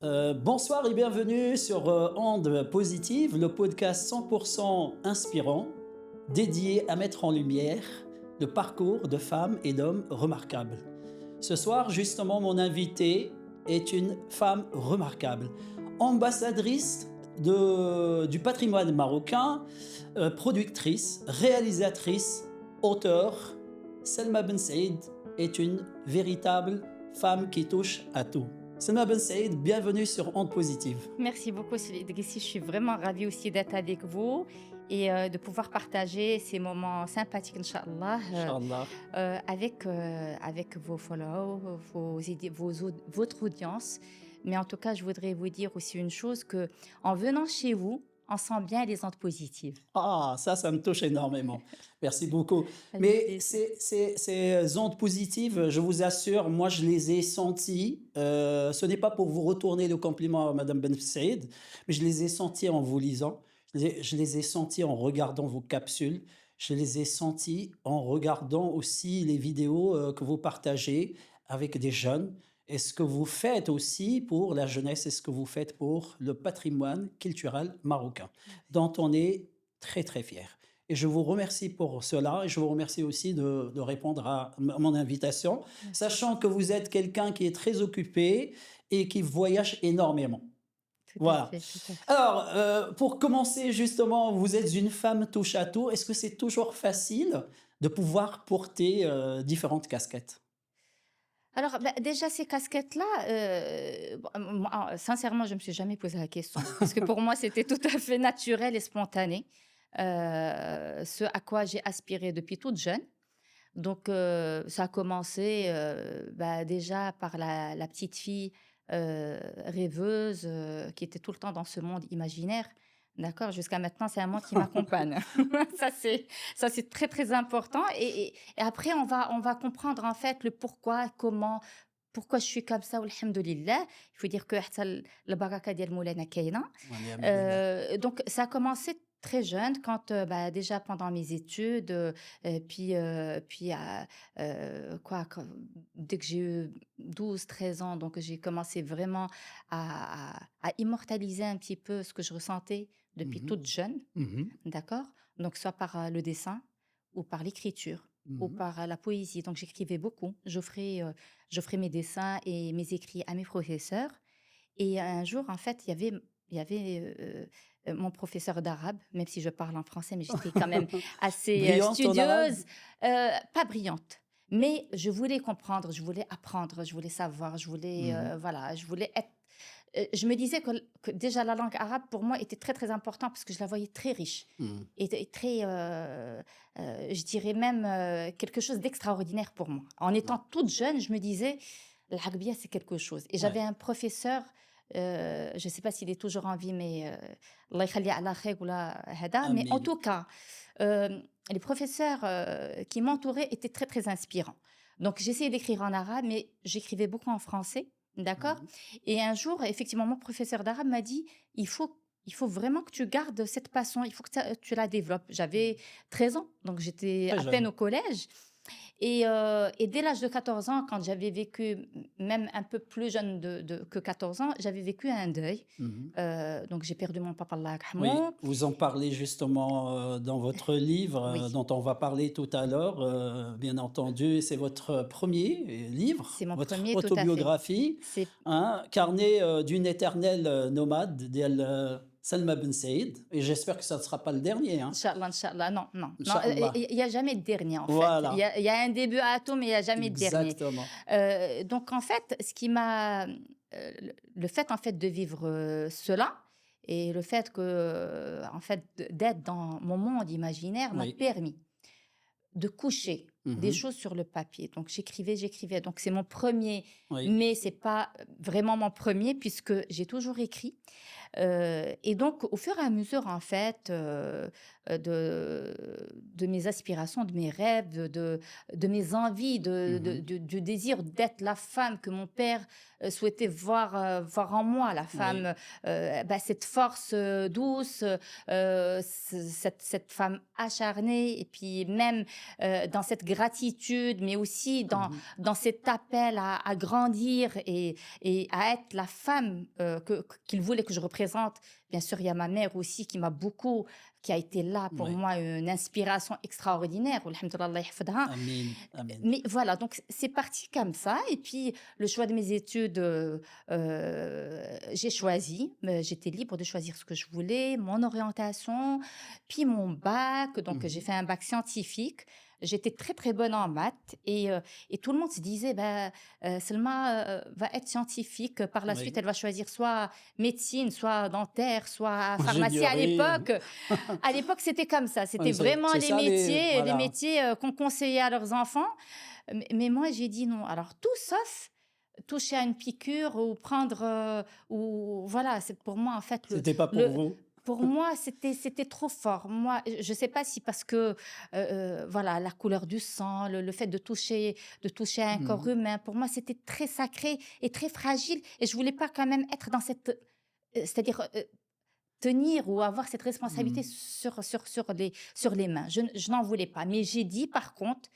Bonsoir et bienvenue sur Ondes Positives, le podcast 100% inspirant, dédié à mettre en lumière le parcours de femmes et d'hommes remarquables. Ce soir, justement, mon invité est une femme remarquable, ambassadrice du patrimoine marocain, productrice, réalisatrice, auteure. Selma Ben Saïd est une véritable femme qui touche à tout. Selma Ben Saïd, bienvenue sur Ondes Positives. Merci beaucoup, Sylvie Idrissi. Je suis vraiment ravie aussi d'être avec vous et de pouvoir partager ces moments sympathiques, Inch'Allah, Inch'Allah. avec vos followers, votre audience. Mais en tout cas, je voudrais vous dire aussi une chose, que en venant chez vous, on sent bien les ondes positives. Ah, ça me touche énormément. Merci beaucoup. Avec Mais plaisir. ces ondes positives, je vous assure, moi, je les ai senties. Ce n'est pas pour vous retourner le compliment à Madame Ben Saïd, mais je les ai senties en vous lisant. Je les ai senties en regardant vos capsules. Je les ai senties en regardant aussi les vidéos que vous partagez avec des jeunes. Et ce que vous faites aussi pour la jeunesse et ce que vous faites pour le patrimoine culturel marocain, dont on est très très fier. Et je vous remercie pour cela et je vous remercie aussi de répondre à mon invitation, Merci. sachant que vous êtes quelqu'un qui est très occupé et qui voyage énormément. Tout à Voilà. fait, tout à fait. Alors, pour commencer justement, vous êtes une femme touche à tout. Est-ce que c'est toujours facile de pouvoir porter différentes casquettes? Alors, bah, déjà, ces casquettes-là, moi, sincèrement, je ne me suis jamais posé la question. Parce que pour moi, c'était tout à fait naturel et spontané. Ce à quoi j'ai aspiré depuis toute jeune. Donc, ça a commencé bah, déjà par la petite fille rêveuse qui était tout le temps dans ce monde imaginaire. D'accord? Jusqu'à maintenant, c'est un monde qui m'accompagne. ça, c'est, ça, c'est très, très important. Et après, on va comprendre en fait le pourquoi, comment, pourquoi je suis comme ça, alhamdoulilah. Il faut dire que حتى البركة ديال مولانا كاينة. Donc, ça a commencé très jeune, quand bah, déjà pendant mes études, puis dès que j'ai eu 12 13 ans, donc j'ai commencé vraiment à immortaliser un petit peu ce que je ressentais depuis Mhm, toute jeune, mhm, d'accord? Donc, soit par le dessin, ou par l'écriture, ou mhm. par la poésie. Donc, j'écrivais beaucoup. J'offrais mes dessins et mes écrits à mes professeurs. Et un jour, en fait, il y avait mon professeur d'arabe, même si je parle en français, mais j'étais quand même assez Brillante en arabe? studieuse, pas brillante. Mais je voulais comprendre, je voulais apprendre, je voulais savoir, Mhm, voilà, je voulais être. Je me disais que déjà la langue arabe pour moi était très très importante, parce que je la voyais très riche mhm. et très, je dirais même quelque chose d'extraordinaire pour moi. En étant Ouais, toute jeune, je me disais, l'arabe c'est quelque chose. Et ouais. j'avais un professeur, je ne sais pas s'il est toujours en vie, mais Allah يخليه على خير ولا هذا. Mais en Amin. tout cas, euh, les professeurs qui m'entouraient étaient très très inspirants. Donc j'essayais d'écrire en arabe, mais j'écrivais beaucoup en français, d'accord? Mhm. Et un jour, effectivement, mon professeur d'arabe m'a dit, il faut vraiment que tu gardes cette passion, il faut que tu la développes. J'avais 13 ans, donc j'étais Très à peine jeune. au collège. Et dès l'âge de 14 ans, quand j'avais vécu, même un peu plus jeune que 14 ans, j'avais vécu un deuil. Mhm. Donc j'ai perdu mon papa, Allah Oui, yarhamou. vous en parlez justement dans votre livre Oui, dont on va parler tout à l'heure, bien entendu. C'est votre premier livre, c'est mon votre premier, tout à fait. autobiographie, C'est hein, carnet d'une éternelle nomade, Salma Ben Saïd. Et j'espère que ça ne sera pas le dernier, hein. Inch'Allah, Inch'Allah. Non, non, non. Inch'Allah. Il n'y a jamais de dernier, en fait. Il y Voilà, a, il y a un début à tout, mais il n'y a jamais de dernier. exactement. Donc, en fait, le fait, en fait, de vivre cela, et le fait que, en fait, d'être dans mon monde imaginaire m'a Oui. permis de coucher des Mhm. choses sur le papier. Donc, j'écrivais. Donc, c'est mon premier, Oui. mais c'est pas vraiment mon premier, puisque j'ai toujours écrit. Et donc, au fur et à mesure, en fait, de mes aspirations, de mes rêves, de mes envies, Mhm. du désir d'être la femme que mon père souhaitait voir en moi, la Oui. femme, bah, cette force douce, cette femme acharnée, et puis même dans cette gratitude, mais aussi Mhm. dans cet appel à grandir et à être la femme qu'il voulait que je représente. Bien sûr, il y a ma mère aussi qui a été là pour Oui. moi, une inspiration extraordinaire. Walhamdoulilah, Allah yahfadha. Amin. Amin. Mais voilà, donc c'est parti comme ça. Et puis, le choix de mes études, j'ai choisi. J'étais libre de choisir ce que je voulais, mon orientation, puis mon bac. Donc, j'ai Mhm. fait un bac scientifique. J'étais très, très bonne en maths. Et tout le monde se disait, bah, Selma va être scientifique. Par la suite, Oui. elle va choisir soit médecine, soit dentaire, soit pharmacie. Ingénierie. À l'époque, c'était comme ça. C'était Oui, vraiment c'est ça les. les Voilà. métiers qu'on conseillait à leurs enfants. Mais moi, j'ai dit non. Alors, tout sauf toucher à une piqûre ou prendre, ou voilà, c'est pour moi, en fait, C'était pas pour le, vous. pour moi, c'était trop fort. Moi, je sais pas si parce que, voilà, la couleur du sang, le fait de toucher à un corps Mhm. humain, pour moi, c'était très sacré et très fragile. Et je voulais pas quand même être dans cette, c'est-à-dire tenir ou avoir cette responsabilité Mhm. sur les mains. Je n'en voulais pas. Mais j'ai dit, par contre,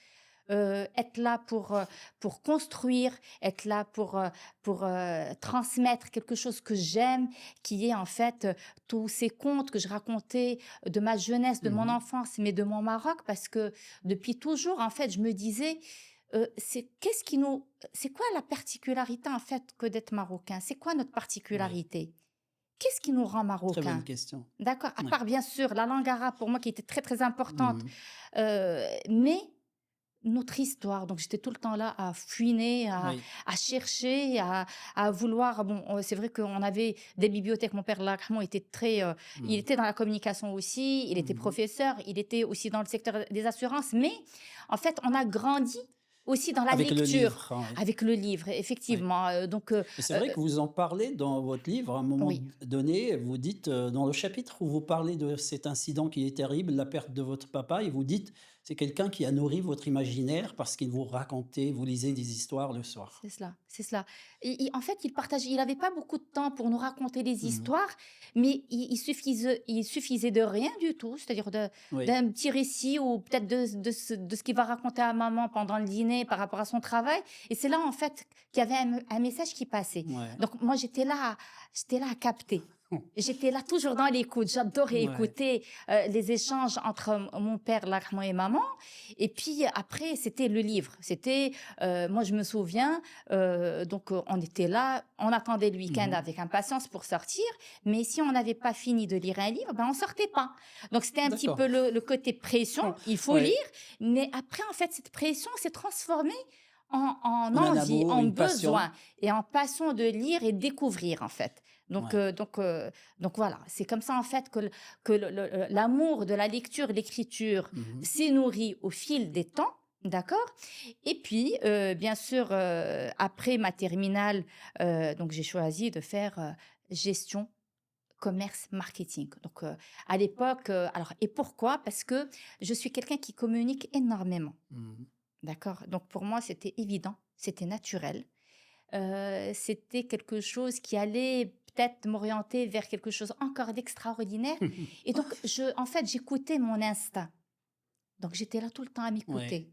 être là pour construire, être là pour transmettre quelque chose que j'aime, qui est en fait tous ces contes que je racontais de ma jeunesse, de mon Mhm. enfance, mais de mon Maroc, parce que depuis toujours, en fait, je me disais, qu'est-ce qui nous, c'est quoi la particularité en fait que d'être marocain? C'est quoi notre Oui. particularité? Qu'est-ce qui nous rend Très bonne marocains? question. D'accord? À Oui. part bien sûr la langue arabe pour moi qui était très très importante, Mhm. mais notre histoire. Donc j'étais tout le temps là à fouiner, Oui. à chercher, à vouloir. Bon, c'est vrai qu'on avait des bibliothèques. Mon père là, clairement, était très. Il Mhm. était dans la communication aussi. Il était Mhm. professeur. Il était aussi dans le secteur des assurances. Mais en fait, on a grandi aussi dans la Avec le lecture, livre, hein, oui. avec le livre, Oui. effectivement. Et c'est Euh, vrai que vous en parlez dans votre livre, à un moment oui, donné, vous dites, dans le chapitre où vous parlez de cet incident qui est terrible, la perte de votre papa, et vous dites, c'est quelqu'un qui a nourri votre imaginaire parce qu'il vous racontait, vous lisez des histoires le soir. c'est cela, c'est cela. En fait, il avait pas beaucoup de temps pour nous raconter des Mhm. histoires, mais il suffisait de rien du tout, c'est-à-dire Oui, d'un petit récit ou peut-être de ce qu'il va raconter à maman pendant le dîner par rapport à son travail. Et c'est là, en fait, qu'il y avait un message qui passait. ouais, Donc, moi, j'étais là à capter. J'étais là toujours dans l'écoute. J'adorais ouais. écouter les échanges entre mon père, Lahma, et maman. Et puis après, c'était le livre. Moi, je me souviens, donc on était là, on attendait le week-end Mhm. avec impatience pour sortir, mais si on n'avait pas fini de lire un livre, ben on sortait pas. Donc c'était un petit D'accord. peu le côté pression, il faut lire, Oui, mais après, en fait, cette pression s'est transformée en en un envie, amour, en une passion. besoin et en passion de lire et découvrir, en fait. Donc, Ouais. euh, donc, euh, donc voilà, c'est comme ça en fait que l'amour de la lecture, de l'écriture Mhm. s'est nourri au fil des temps. D'accord. Et puis, bien sûr, après ma terminale, donc j'ai choisi de faire gestion, commerce, marketing. Donc, à l'époque, alors, et pourquoi? Parce que je suis quelqu'un qui communique énormément. Mhm. D'accord. Donc, pour moi, c'était évident, c'était naturel. C'était quelque chose qui allait peut-être m'orienter vers quelque chose encore d'extraordinaire. Et donc, en fait, j'écoutais mon instinct. Donc, j'étais là tout le temps à Ouais. m'écouter.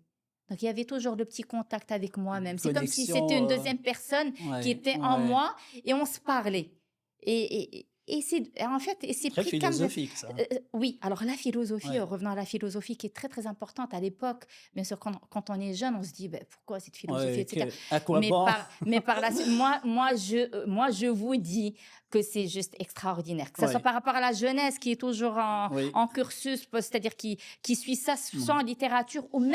Donc, il y avait toujours le petit contact avec moi-même. Une C'est comme si c'était connexion. une deuxième personne qui Ouais, était en ouais. moi et on se parlait. En fait, et c'est Très pris comme... philosophique, ça. oui, alors la philosophie, Ouais. revenant à la philosophie qui est très très importante à l'époque, bien sûr, quand on est jeune, on se dit ben, pourquoi cette philosophie, Ouais, etc. à quoi bon? Mais par la suite, moi, je vous dis que c'est juste extraordinaire. Que ce soit Oui, par rapport à la jeunesse qui est toujours oui. en cursus, c'est-à-dire qui suit ça Mmh. sans littérature, ou Et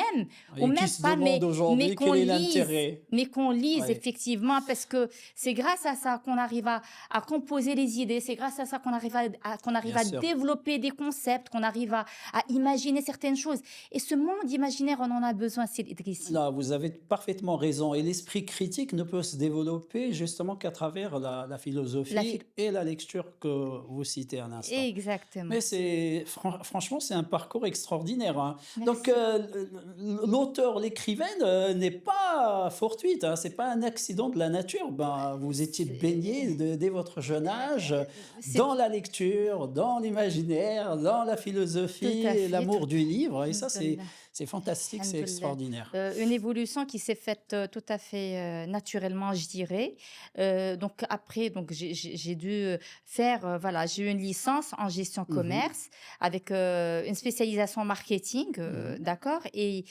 qui même se pas, demande aujourd'hui quel est l'intérêt. mais qu'on lise Oui, effectivement, parce que c'est grâce à ça qu'on arrive à composer les idées, c'est grâce à ça qu'on arrive qu'on arrive bien à sûr. développer des concepts, qu'on arrive à imaginer certaines choses. Et ce monde imaginaire, on en a besoin, c'est ici. Là, vous avez parfaitement raison. Et l'esprit critique ne peut se développer justement qu'à travers la La philosophie et la lecture que vous citez à l'instant. Exactement. Mais franchement, c'est un parcours extraordinaire, hein. Donc, Merci. l'auteur, l'écrivaine, n'est pas fortuite, hein, c'est pas un accident de la nature. Ben, vous étiez baignée C'est dès votre jeune âge c'est dans la lecture, dans l'imaginaire, dans la tout philosophie à et fait, l'amour du livre. Et ça, alhamdoulilah. c'est fantastique, c'est Alhamdoulilah. extraordinaire. Une évolution qui s'est faite, tout à fait, naturellement, je dirais. Donc après, donc j'ai dû, faire, voilà, j'ai eu une licence en gestion Mhm, commerce avec, une spécialisation en marketing, mhm. d'accord? Et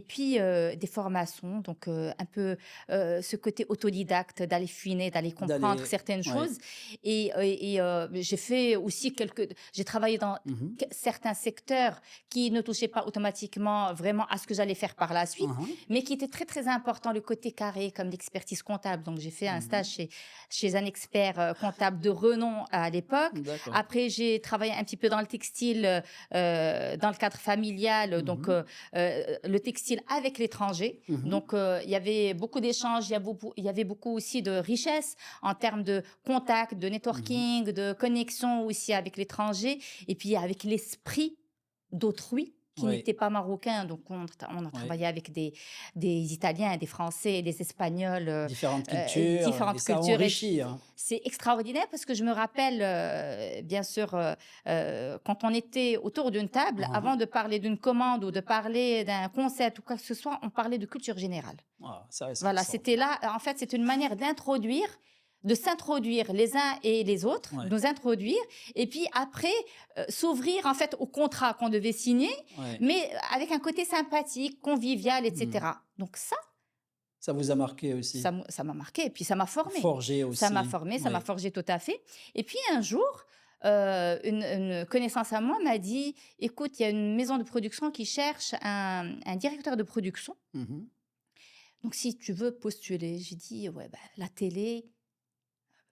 puis, des formations, donc un peu, ce côté autodidacte, d'aller fouiner, d'aller comprendre D'aller, certaines ouais. choses j'ai fait aussi j'ai travaillé dans Mhm, certains secteurs qui ne touchaient pas automatiquement vraiment à ce que j'allais faire par la suite, mhm, mais qui étaient très, très importants, le côté carré, comme l'expertise comptable. Donc, j'ai fait un stage mhm. chez un expert comptable de renom à l'époque. D'accord. Après, j'ai travaillé un petit peu dans le textile, dans le cadre familial, donc Mhm, le textile avec l'étranger. mhm, Donc, il y avait beaucoup d'échanges, il y avait beaucoup aussi de richesse en termes de contact, de mhm. networking, de connexion aussi avec l'étranger, et puis avec l'esprit d'autrui qui Oui, n'était pas marocain. Donc, on a oui. travaillé avec des Italiens, des Français, des Espagnols, Différentes cultures et différentes ça cultures. Et enrichit, hein. c'est extraordinaire parce que je me rappelle, bien sûr, quand on était autour d'une table, Mhm. avant de parler d'une commande ou de parler d'un concept ou quoi que ce soit, on parlait de culture générale. Ah, ça, c'est Voilà, c'était extraordinaire. là, en fait, c'est une manière de s'introduire les uns et les autres, Ouais, nous introduire, et puis après, s'ouvrir en fait au contrat qu'on devait signer, ouais. mais avec un côté sympathique, convivial, Mhm. etc. Donc Ça vous a marqué aussi? ça m'a marqué, et puis ça m'a formé. Forgé Ça m'a aussi? formé, ça m'a Oui. forgé tout à fait. Et puis un jour, une connaissance à moi m'a dit, écoute, il y a une maison de production qui cherche un directeur de production. Mhm. Donc, si tu veux postuler, j'ai dit, ouais, bah, la télé,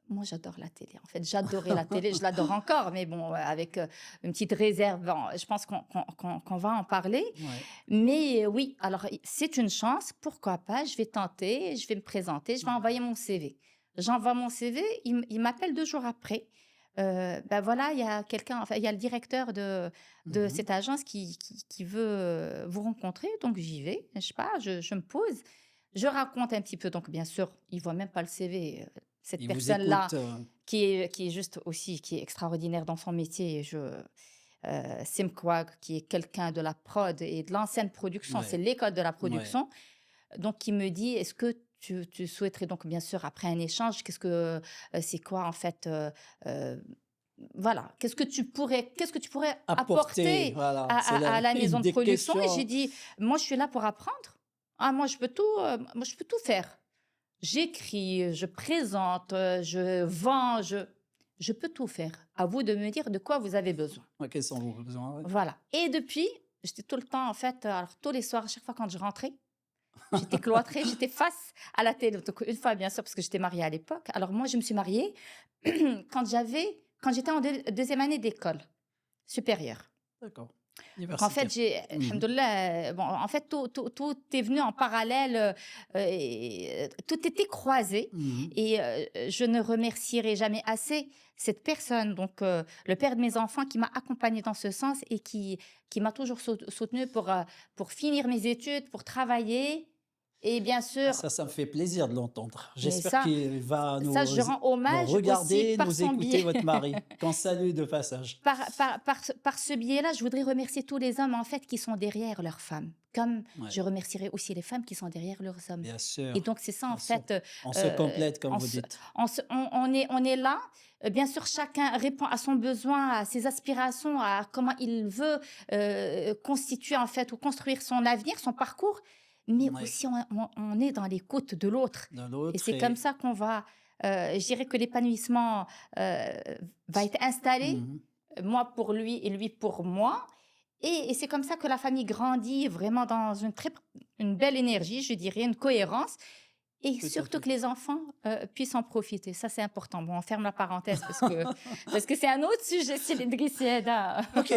moi j'adore la télé. En fait, j'adorais la télé, je l'adore encore, mais bon, avec une petite réserve, bon, je pense qu'on va en parler. Ouais. Mais oui, alors c'est une chance, pourquoi pas, je vais tenter, je vais me présenter, je vais Ouais. envoyer mon CV. J'envoie mon CV, il m'appelle 2 jours après. Ben voilà, il y a quelqu'un, enfin, il y a le directeur de Mhm. cette agence qui veut vous rencontrer, donc j'y vais, je sais pas, je me pose. Je raconte un petit peu, donc bien sûr, il voit même pas le CV. Cette Il vous personne-là, écoute. qui est juste aussi, qui est extraordinaire dans son métier, Simkwag, qui est quelqu'un de la prod et de l'ancienne production, c'est Ouais, l'école de la ouais. production. Donc, il me dit, est-ce que tu souhaiterais, donc bien sûr, après un échange, c'est quoi en fait, voilà, qu'est-ce que tu pourrais Apporter, apporter voilà, c'est à la une maison de des production? Et j'ai questions. dit, moi, je suis là pour apprendre. Ah, moi, je peux tout faire. J'écris, je présente, je vends, je peux tout faire. À vous de me dire de quoi vous avez besoin. Ouais, quels sont vos besoins? Ouais. Voilà. Et depuis, j'étais tout le temps, en fait, alors tous les soirs, à chaque fois quand je rentrais, j'étais cloîtrée, j'étais face à la télé. Donc, une fois, bien sûr, parce que j'étais mariée à l'époque. Alors, moi, je me suis mariée quand j'étais en deuxième année d'école supérieure. D'accord. Donc en fait, Universitaire. j'ai Mhm. alhamdoulilah, bon, en fait, tout est venu en parallèle, tout était croisé, Mhm. et je ne remercierai jamais assez cette personne, donc le père de mes enfants, qui m'a accompagnée dans ce sens et qui m'a toujours soutenue pour finir mes études, pour travailler, et bien Ah, sûr, ça me fait plaisir de l'entendre. mais J'espère qu'il va ça, je rends nous hommage aussi regarder, par nous son écouter, biais. votre mari. Qu'on salue de passage. Par ce biais-là, je voudrais remercier tous les hommes, en fait, qui sont derrière leurs femmes, comme Ouais, je remercierai aussi les femmes qui sont derrière leurs hommes. bien Et sûr, donc, c'est ça, en bien sûr. fait, On se complète, comme on, vous se- dites. on est là. Bien sûr, chacun répond à son besoin, à ses aspirations, à comment il veut constituer, en fait, ou construire son avenir, son parcours, mais Ouais. aussi on est dans l'écoute de l'autre. De Et l'autre c'est comme et ça qu'on va, je dirais que l'épanouissement euh, va être installé, mhm. moi pour lui et lui pour moi. Et c'est comme ça que la famille grandit vraiment dans une belle énergie, je dirais, une cohérence. Et Tout à surtout fait. que les enfants puissent en profiter. Ça, c'est important. Bon, on ferme la parenthèse parce que c'est un autre sujet, c'est l'Idrissiada. OK,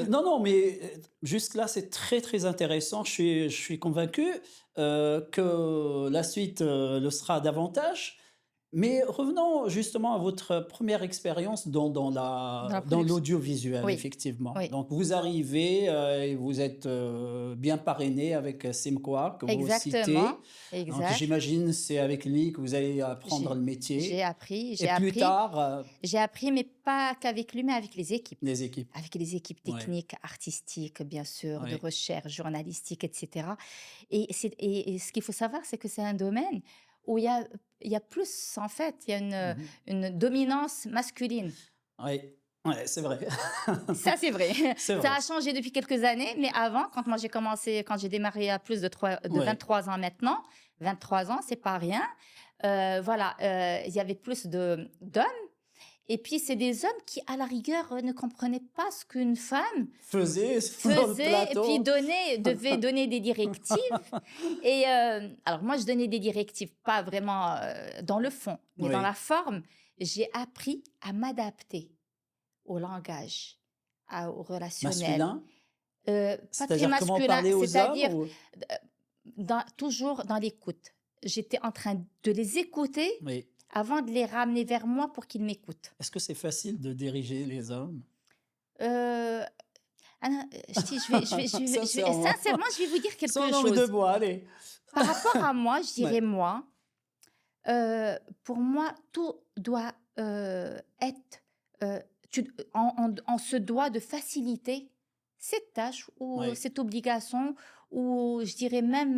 non, non, mais juste là, c'est très, très intéressant. Je suis convaincu, que la suite, le sera davantage. Mais revenons justement à votre première expérience dans la dans production. l'audiovisuel, Oui, effectivement. oui, Donc, vous arrivez et vous êtes bien parrainé avec Simcoa, que vous exactement, citez. Donc, exact. j'imagine c'est avec lui que vous allez apprendre J'ai le j'ai métier. appris, Et j'ai plus appris, tard, j'ai appris, mais pas qu'avec lui, mais les équipes. avec les équipes Ouais, techniques, artistiques, bien sûr, de ouais. recherche, journalistique, etc. Et ce qu'il faut savoir, c'est que c'est un domaine où il y a plus, en fait, il y a Mhm. une dominance masculine. Ouais, ouais, c'est vrai. Ça, c'est vrai. C'est Ça vrai. a changé depuis quelques années, mais avant, quand moi j'ai commencé, quand j'ai démarré à plus de Ouais. 23 ans maintenant, 23 ans, c'est pas rien. Voilà, il y avait plus d'hommes. Et puis, c'est des hommes qui, à la rigueur, ne comprenaient pas ce qu'une femme Faisait dans le faisait, et puis plateau. devait donner des directives. Et alors, moi, je donnais des directives, pas vraiment dans le fond, mais dans la Oui, forme. J'ai appris à m'adapter au langage, au relationnel. masculin. Pas très C'est-à-dire comment masculin, parler aux hommes c'est-à-dire ou... toujours dans l'écoute. J'étais en train de les écouter Oui. avant de les ramener vers moi pour qu'ils m'écoutent. Est-ce que c'est facile de diriger les hommes? Euh, Sincèrement. sincèrement, je vais vous dire Sans quelque langue de chose. bois, allez. Par rapport à moi, je Ouais. dirais moi, pour moi, tout doit être, euh, on se doit de faciliter cette tâche ou Oui, cette obligation ou je dirais même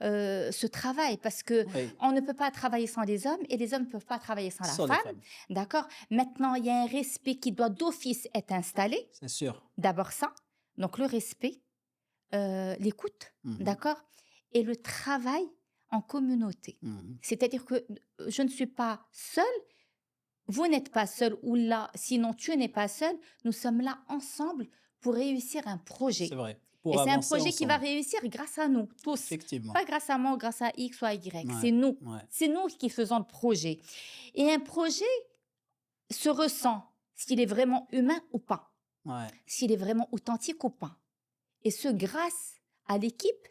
ce travail parce que oui. on ne peut pas travailler sans les hommes et les hommes ne peuvent pas travailler sans la Sans les femme, femmes, d'accord? Maintenant, il y a un respect qui doit d'office être installé, c'est sûr. d'abord ça, donc le respect, l'écoute, Mhm, d'accord? Et le travail en communauté. mhm. C'est-à-dire que je ne suis pas seule, vous n'êtes pas seul, ou là, sinon tu n'es pas seul. Nous sommes là ensemble pour réussir un C'est projet. vrai. Et Pour c'est un avancer projet qui va ensemble. réussir grâce à nous, tous. Effectivement. Pas grâce à moi ou grâce à X ou à Y. C'est Ouais, nous. ouais, C'est nous qui faisons le projet. Et un projet se ressent s'il est vraiment humain ou pas, ouais. s'il est vraiment authentique ou pas. Et ce, grâce à l'équipe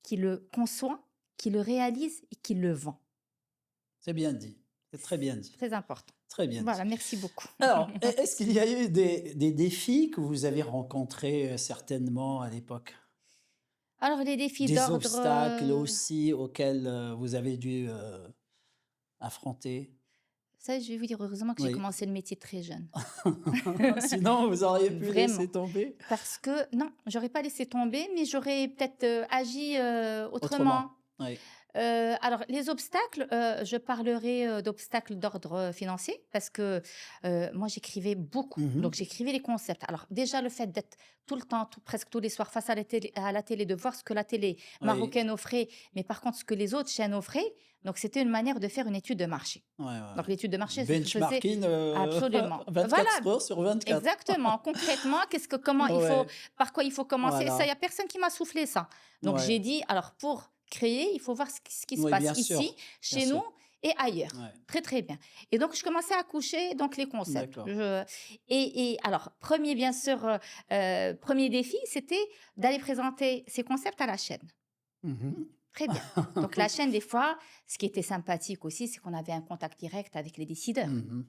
qui le conçoit, qui le réalise et qui le vend. C'est bien dit. C'est très bien dit. Très important. Très bien dit. Voilà, merci beaucoup. Alors, est-ce qu'il y a eu des défis que vous avez rencontrés certainement à l'époque? Alors, les défis Des d'ordre, obstacles aussi auxquels vous avez dû affronter? ça, je vais vous dire heureusement que j'ai Oui. commencé le métier très jeune. Sinon, vous auriez pu Vraiment. laisser tomber Parce que non, j'aurais pas laissé tomber, mais j'aurais peut-être agi autrement. autrement. Oui. Alors, les obstacles, je parlerai d'obstacles d'ordre financier parce que moi, j'écrivais beaucoup. Donc, Mhm. j'écrivais les concepts. Alors, déjà, le fait d'être tout le temps, presque tous les soirs face à la télé, de voir ce que la télé Oui. marocaine offrait, mais par contre, ce que les autres chaînes offraient, donc c'était une manière de faire une étude de marché. Ouais, ouais, Donc, ouais. l'étude de marché se faisait Benchmarking absolument. Voilà, 24 heures sur 24. exactement. Concrètement, comment il faut, Ouais, par quoi il faut commencer. Ça, il n'y voilà. a personne qui m'a soufflé ça. Donc, j'ai Ouais. dit, alors, pour créer, il faut voir ce qui se Oui, passe bien ici, sûr. Bien chez nous sûr. et ailleurs. Ouais. Très, très bien. Et donc, je commençais à coucher donc, les concepts. D'accord. Et alors, premier, bien sûr, premier défi, c'était d'aller présenter ces concepts à la chaîne. Mhm. Très bien. Donc, la chaîne, des fois, ce qui était sympathique aussi, c'est qu'on avait un contact direct avec les décideurs. Mhm.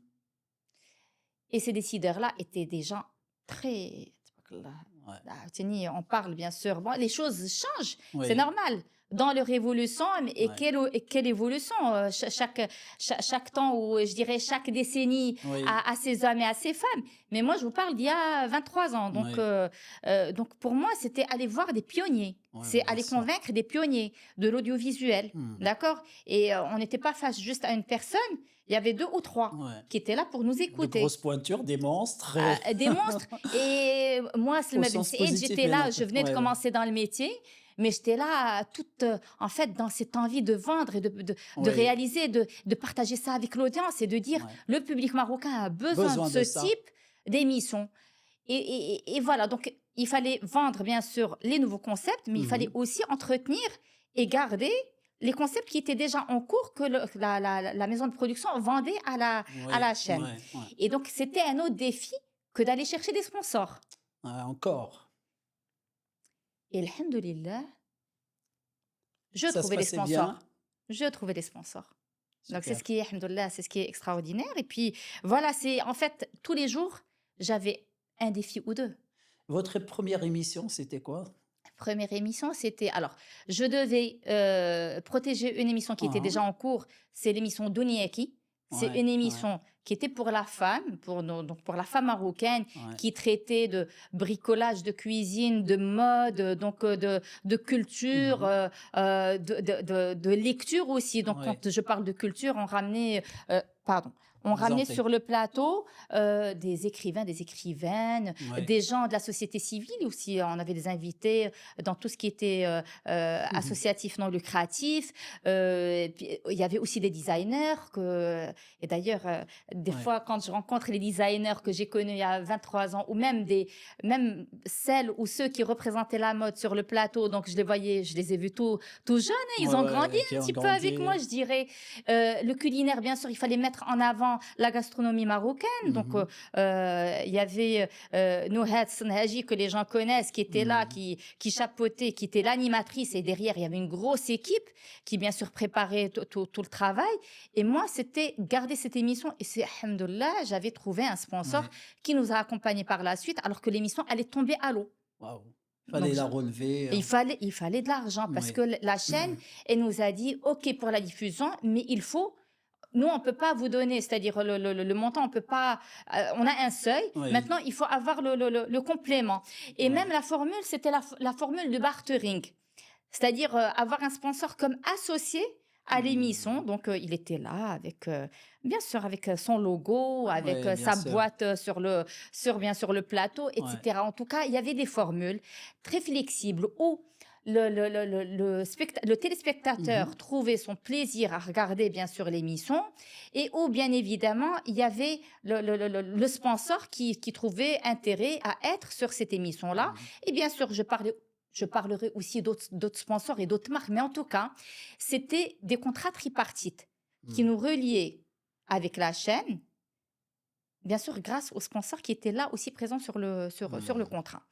Et ces décideurs-là étaient des gens très... Ouais. Tenez, on parle bien sûr. Bon, les choses changent, c'est Oui. normal. Dans leur évolution, Ouais. et quelle évolution chaque temps, ou je dirais chaque décennie, Oui. à ses hommes et à ses femmes. Mais moi, je vous parle d'il y a 23 ans. Oui. Donc pour moi, c'était aller voir des pionniers. Oui, C'est bien aller sûr. convaincre des pionniers de l'audiovisuel. Mhm. D'accord? Et on n'était pas face juste à une personne, il y avait deux ou trois Ouais. qui étaient là pour nous De écouter. grosses pointures, des monstres, Des monstres. Et moi, au Slma Ben sens Saïd, positif j'étais et là, je négatif. venais de Ouais, ouais. commencer dans le métier, mais j'étais là toute, en fait, dans cette envie de vendre et de Oui. réaliser, de partager ça avec l'audience et de dire Ouais. le public marocain a besoin de Besoin ce de ça. type d'émission. Et voilà, donc il fallait vendre, bien sûr, les nouveaux concepts, mais il fallait Mhm. aussi entretenir et garder les concepts qui étaient déjà en cours que la maison de production vendait à Oui. la chaîne. Ouais. Ouais. Et donc, c'était un autre défi que d'aller chercher des sponsors. Encore. Et alhamdoulilah, je Ça se trouvais les passait bien. sponsors. Je trouvais les sponsors. Donc c'est Super. ce qui est, alhamdoulilah, c'est ce qui est extraordinaire. Et puis voilà, c'est en fait tous les jours, j'avais un défi ou deux. Votre première émission, c'était quoi? Première émission, c'était alors je devais protéger une émission qui était Mmh. déjà en cours, c'est l'émission Doniaki. C'est Ouais, une ouais, émission qui était pour la femme, donc pour la femme marocaine, ouais. qui traitait de bricolage, de cuisine, de mode, donc de culture, Mmh. de lecture aussi. Donc Ouais, quand je parle de culture, pardon, on je vous en ramenait prie. sur le plateau des écrivains, des écrivaines, Ouais. des gens de la société civile aussi. On avait des invités dans tout ce qui était Mmh. associatif non lucratif. Et puis, il y avait aussi des designers. Et d'ailleurs, des Ouais. fois, quand je rencontre les designers que j'ai connus il y a 23 ans, ou même celles ou ceux qui représentaient la mode sur le plateau, donc je les voyais, je les ai vus tout jeunes, hein, Ouais, ils ont grandi ouais, qui un ont petit peu avec grandi. moi, je dirais. Le culinaire, bien sûr, il fallait mettre en avant la gastronomie marocaine. Donc, Mmh. il y avait Nouhat Senhaji, que les gens connaissent, qui était là, Mmh. qui chapeautait, qui était l'animatrice. Et derrière, il y avait une grosse équipe qui, bien sûr, préparait tout le travail. Et moi, c'était garder cette émission. Et c'est, alhamdoulilah, j'avais trouvé un sponsor Ouais. qui nous a accompagnés par la suite, alors que l'émission allait tomber à l'eau. Waouh! Fallait Donc, la relever, il fallait de l'argent parce ouais. que la chaîne, elle nous a dit, OK pour la diffusion, mais nous, on ne peut pas vous donner, c'est-à-dire le montant, on peut pas, on a un seuil. Oui, Maintenant, il faut avoir le complément. Et même ouais. la formule, c'était la formule de bartering. C'est-à-dire avoir un sponsor comme associé à l'émission. Mmh. Donc, il était là avec, bien sûr, avec son logo, avec Ouais, bien sa sûr. boîte bien sûr, le plateau, Ouais. etc. En tout cas, il y avait des formules très flexibles où le téléspectateur Mmh. trouvait son plaisir à regarder, bien sûr, l'émission et où, bien évidemment, il y avait le sponsor qui trouvait intérêt à être sur cette émission-là. Mmh. Et bien sûr, je parlerai aussi d'autres sponsors et d'autres marques, mais en tout cas, c'était des contrats tripartites qui Mmh. nous reliaient avec la chaîne, bien sûr, grâce aux sponsors qui étaient là aussi présents sur le Mmh. contrat.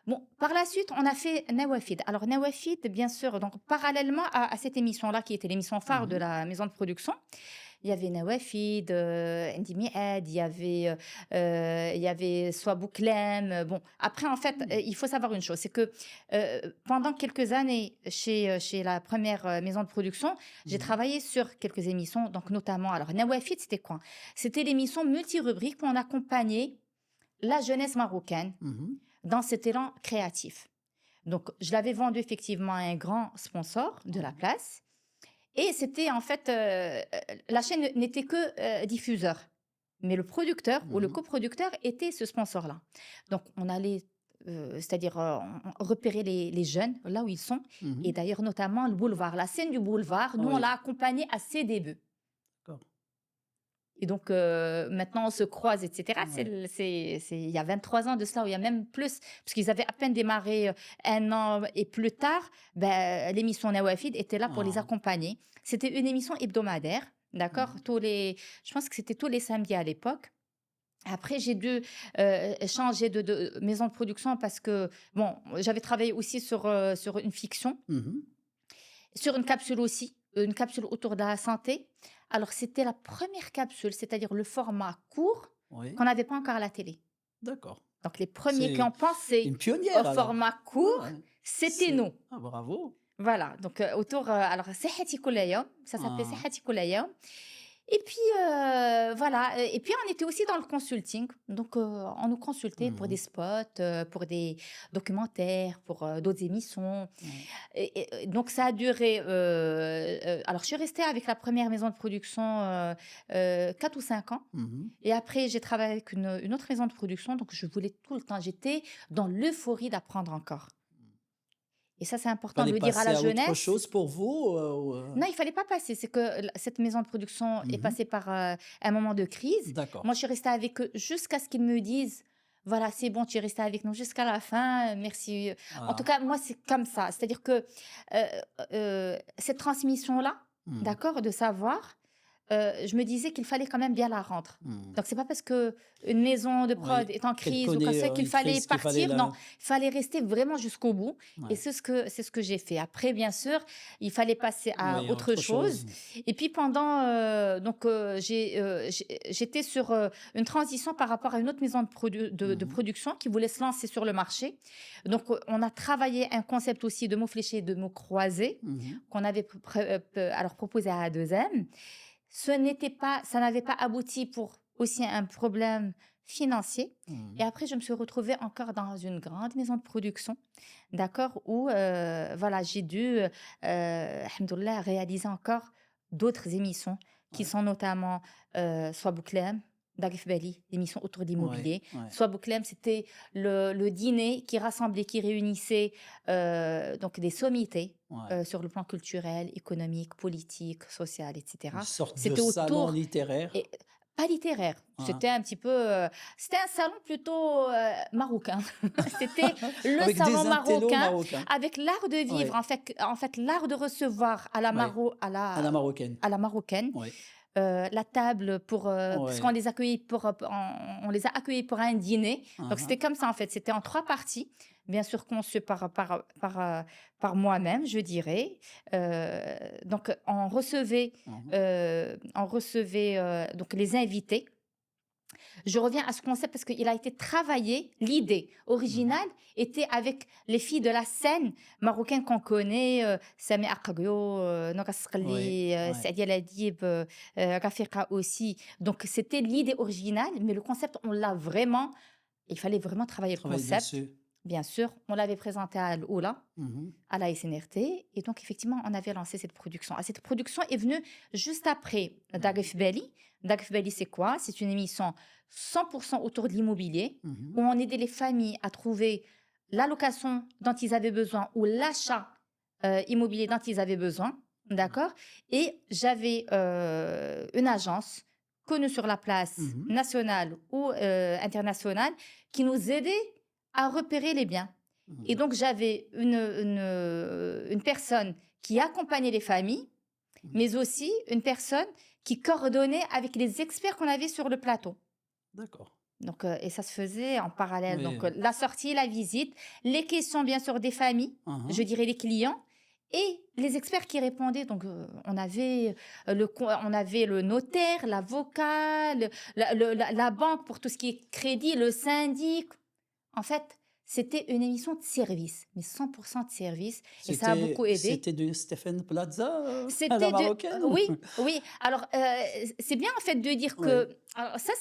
Bon, par la suite, on a fait Nawafid. Alors, Nawafid, bien sûr, donc parallèlement à cette émission-là, qui était l'émission phare de Mmh. la maison de production, il y avait Nawafid, Andy Miad, il y avait Sois Bouklem. Bon, après, en fait, Mmh. il faut savoir une chose, c'est que pendant quelques années, chez la première maison de production, j'ai Mmh. travaillé sur quelques émissions, donc notamment, alors, Nawafid, c'était quoi? C'était l'émission multi-rubrique où on accompagnait la jeunesse marocaine Mmh. dans cet élan créatif. Donc, je l'avais vendu effectivement à un grand sponsor de la Ouais. place. Et c'était en fait, la chaîne n'était que diffuseur. Mais le producteur ou le Mmh. coproducteur était ce sponsor-là. Donc, on allait, c'est-à-dire repérer les jeunes là où ils sont. Et Mmh. d'ailleurs, notamment le boulevard, la scène du boulevard, nous, on Oui, l'a accompagné à ses débuts. d'accord. Et donc, maintenant, on se croise, etc. Ouais. Il y a 23 ans de cela, ou il y a même plus, parce qu'ils avaient à peine démarré un an et plus tard, ben, l'émission Nawafid était là pour les Ah. accompagner. C'était une émission hebdomadaire, d'accord? Mmh. Je pense que c'était tous les samedis à l'époque. Après, j'ai dû changer de maison de production parce que, bon, j'avais travaillé aussi sur une fiction, Mmh. sur une capsule aussi, une capsule autour de la santé. Alors, c'était la première capsule, c'est-à-dire le format court Oui, qu'on n'avait pas encore à la télé. d'accord. Donc, les premiers qui C'est ont pensé une au pionnière alors? format Ah court, ouais. c'était nous. Bravo. Voilà, donc alors, Sehati Koulayaoum, ça s'appelait Ah. Sehati Koulayaoum. Et puis, voilà. Et puis, on était aussi dans le consulting. Donc, on nous consultait pour des Mmh. spots, pour des documentaires, pour d'autres émissions. Ouais. Donc, ça a duré. Alors, je suis restée avec la première maison de production 4 ou 5 ans. Mmh. Et après, j'ai travaillé avec une autre maison de production. Donc, je voulais tout le temps. J'étais dans l'euphorie d'apprendre encore. Et ça, c'est important de Fallait le dire à passer la à autre jeunesse. chose pour vous, Non, il fallait pas passer. C'est que cette maison de production est Mmh. passée par un moment de crise. D'accord. Moi, je suis restée avec eux jusqu'à ce qu'ils me disent, voilà, c'est bon, tu es resté avec nous jusqu'à la fin. Merci. En tout Voilà. cas, moi, c'est comme ça. C'est-à-dire que cette transmission-là, Mmh. d'accord, de savoir, je me disais qu'il fallait quand même bien la rendre. Mmh. Donc, c'est pas parce que une maison de prod Oui, est en qu'elle crise ou comme connaît, ça qu'il une fallait crise qu'il fallait partir. Non, la il fallait rester vraiment jusqu'au bout. Et ouais, c'est ce que j'ai fait. Après, bien sûr, il fallait passer à oui, autre autre chose. chose. Et puis pendant, j'étais sur une transition par rapport à une autre maison de Mmh. production qui voulait se lancer sur le marché. Donc, on a travaillé un concept aussi de mots fléchés, de mots croisés Mmh. qu'on avait alors proposé à A2M. Ça n'avait pas abouti pour aussi un problème financier. Et Mmh. après, je me suis retrouvée encore dans une grande maison de production, d'accord, où voilà, j'ai dû, alhamdoulilah, réaliser encore d'autres émissions qui Ouais, sont notamment soit Bouklem, Darif Bali, l'émission autour de ouais, l'immobilier. ouais, Soit Bouklem, c'était le dîner qui rassemblait, qui réunissait donc des sommités ouais. sur le plan culturel, économique, politique, social, Une etc. sorte de C'était salon autour, littéraire. et pas littéraire, Ouais. c'était un petit peu, c'était un salon plutôt marocain. C'était le Avec salon des intellos marocain marocains. avec l'art de vivre, Ouais, en fait l'art de recevoir à la, ouais, à la marocaine. à la marocaine, Ouais, la table pour, parce qu'on ouais. les accueillait on les a accueillis pour un dîner. Donc Mmh. c'était comme ça en fait, c'était en 3 parties, bien sûr conçu par moi-même, je dirais. Donc Mmh. on recevait, donc les invités. Je reviens à ce concept parce qu'il a été travaillé. L'idée Mmh. originale était avec les filles de la scène marocaine qu'on connaît, Sami Akagyo, Nora Ouais, Sqali, ouais. Sadia Ladib, Rafika aussi. Donc c'était l'idée originale, mais le concept, on l'a vraiment, il fallait vraiment travailler le Travaille concept. dessus. Bien sûr, on l'avait présenté à l'Oula, Mmh. à la SNRT, et donc effectivement, on avait lancé cette production. Ah, cette production est venue juste après Mmh. Dagif Bali. Dagif Bali, c'est quoi? C'est une émission 100% autour de l'immobilier, Mmh. où on aidait les familles à trouver la location dont ils avaient besoin ou l'achat immobilier dont ils avaient besoin. Ouais. D'accord? Et j'avais une agence connue sur la place Mmh. nationale ou internationale qui nous aidait à repérer les biens. Et Mmh. donc, j'avais une personne qui accompagnait les familles, Mmh. mais aussi une personne qui coordonnait avec les experts qu'on avait sur le plateau. D'accord. Donc, et ça se faisait en parallèle. Donc, Oui. la sortie, la visite, les questions, bien sûr, des familles, je Mmh. dirais les clients, et les experts qui répondaient. Donc, on avait le notaire, l'avocat, la banque pour tout ce qui est crédit, le syndic. En fait, c'était une émission de service, mais 100% de service, et ça a beaucoup aidé. C'était du Stéphane Plaza, à la C'était de marocaine ou? oui, oui. Alors, c'est bien en fait de dire Ouais, que alors ça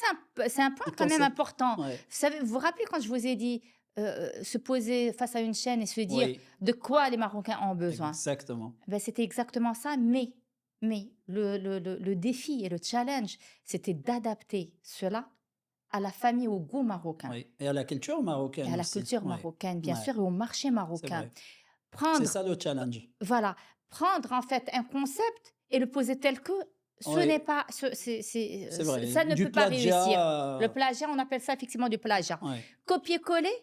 c'est un point le quand même concept. important. Ouais, Vous vous rappelez quand je vous ai dit, se poser face à une chaîne et se dire oui, de quoi les Marocains ont besoin? exactement. Ben, c'était exactement ça, mais le défi et le challenge, c'était d'adapter cela à la famille, au goût marocain Oui, et à la culture et marocaine à la aussi. culture Ouais, marocaine, bien ouais, sûr, et au marché c'est marocain. vrai. C'est Prendre, ça le challenge. voilà, prendre en fait un concept et le poser tel que ce n'est Oui, pas, c'est vrai. ça ne Du peut pas réussir. Le plagiat, plagiat, on appelle ça effectivement du plagiat. ouais, Copier-coller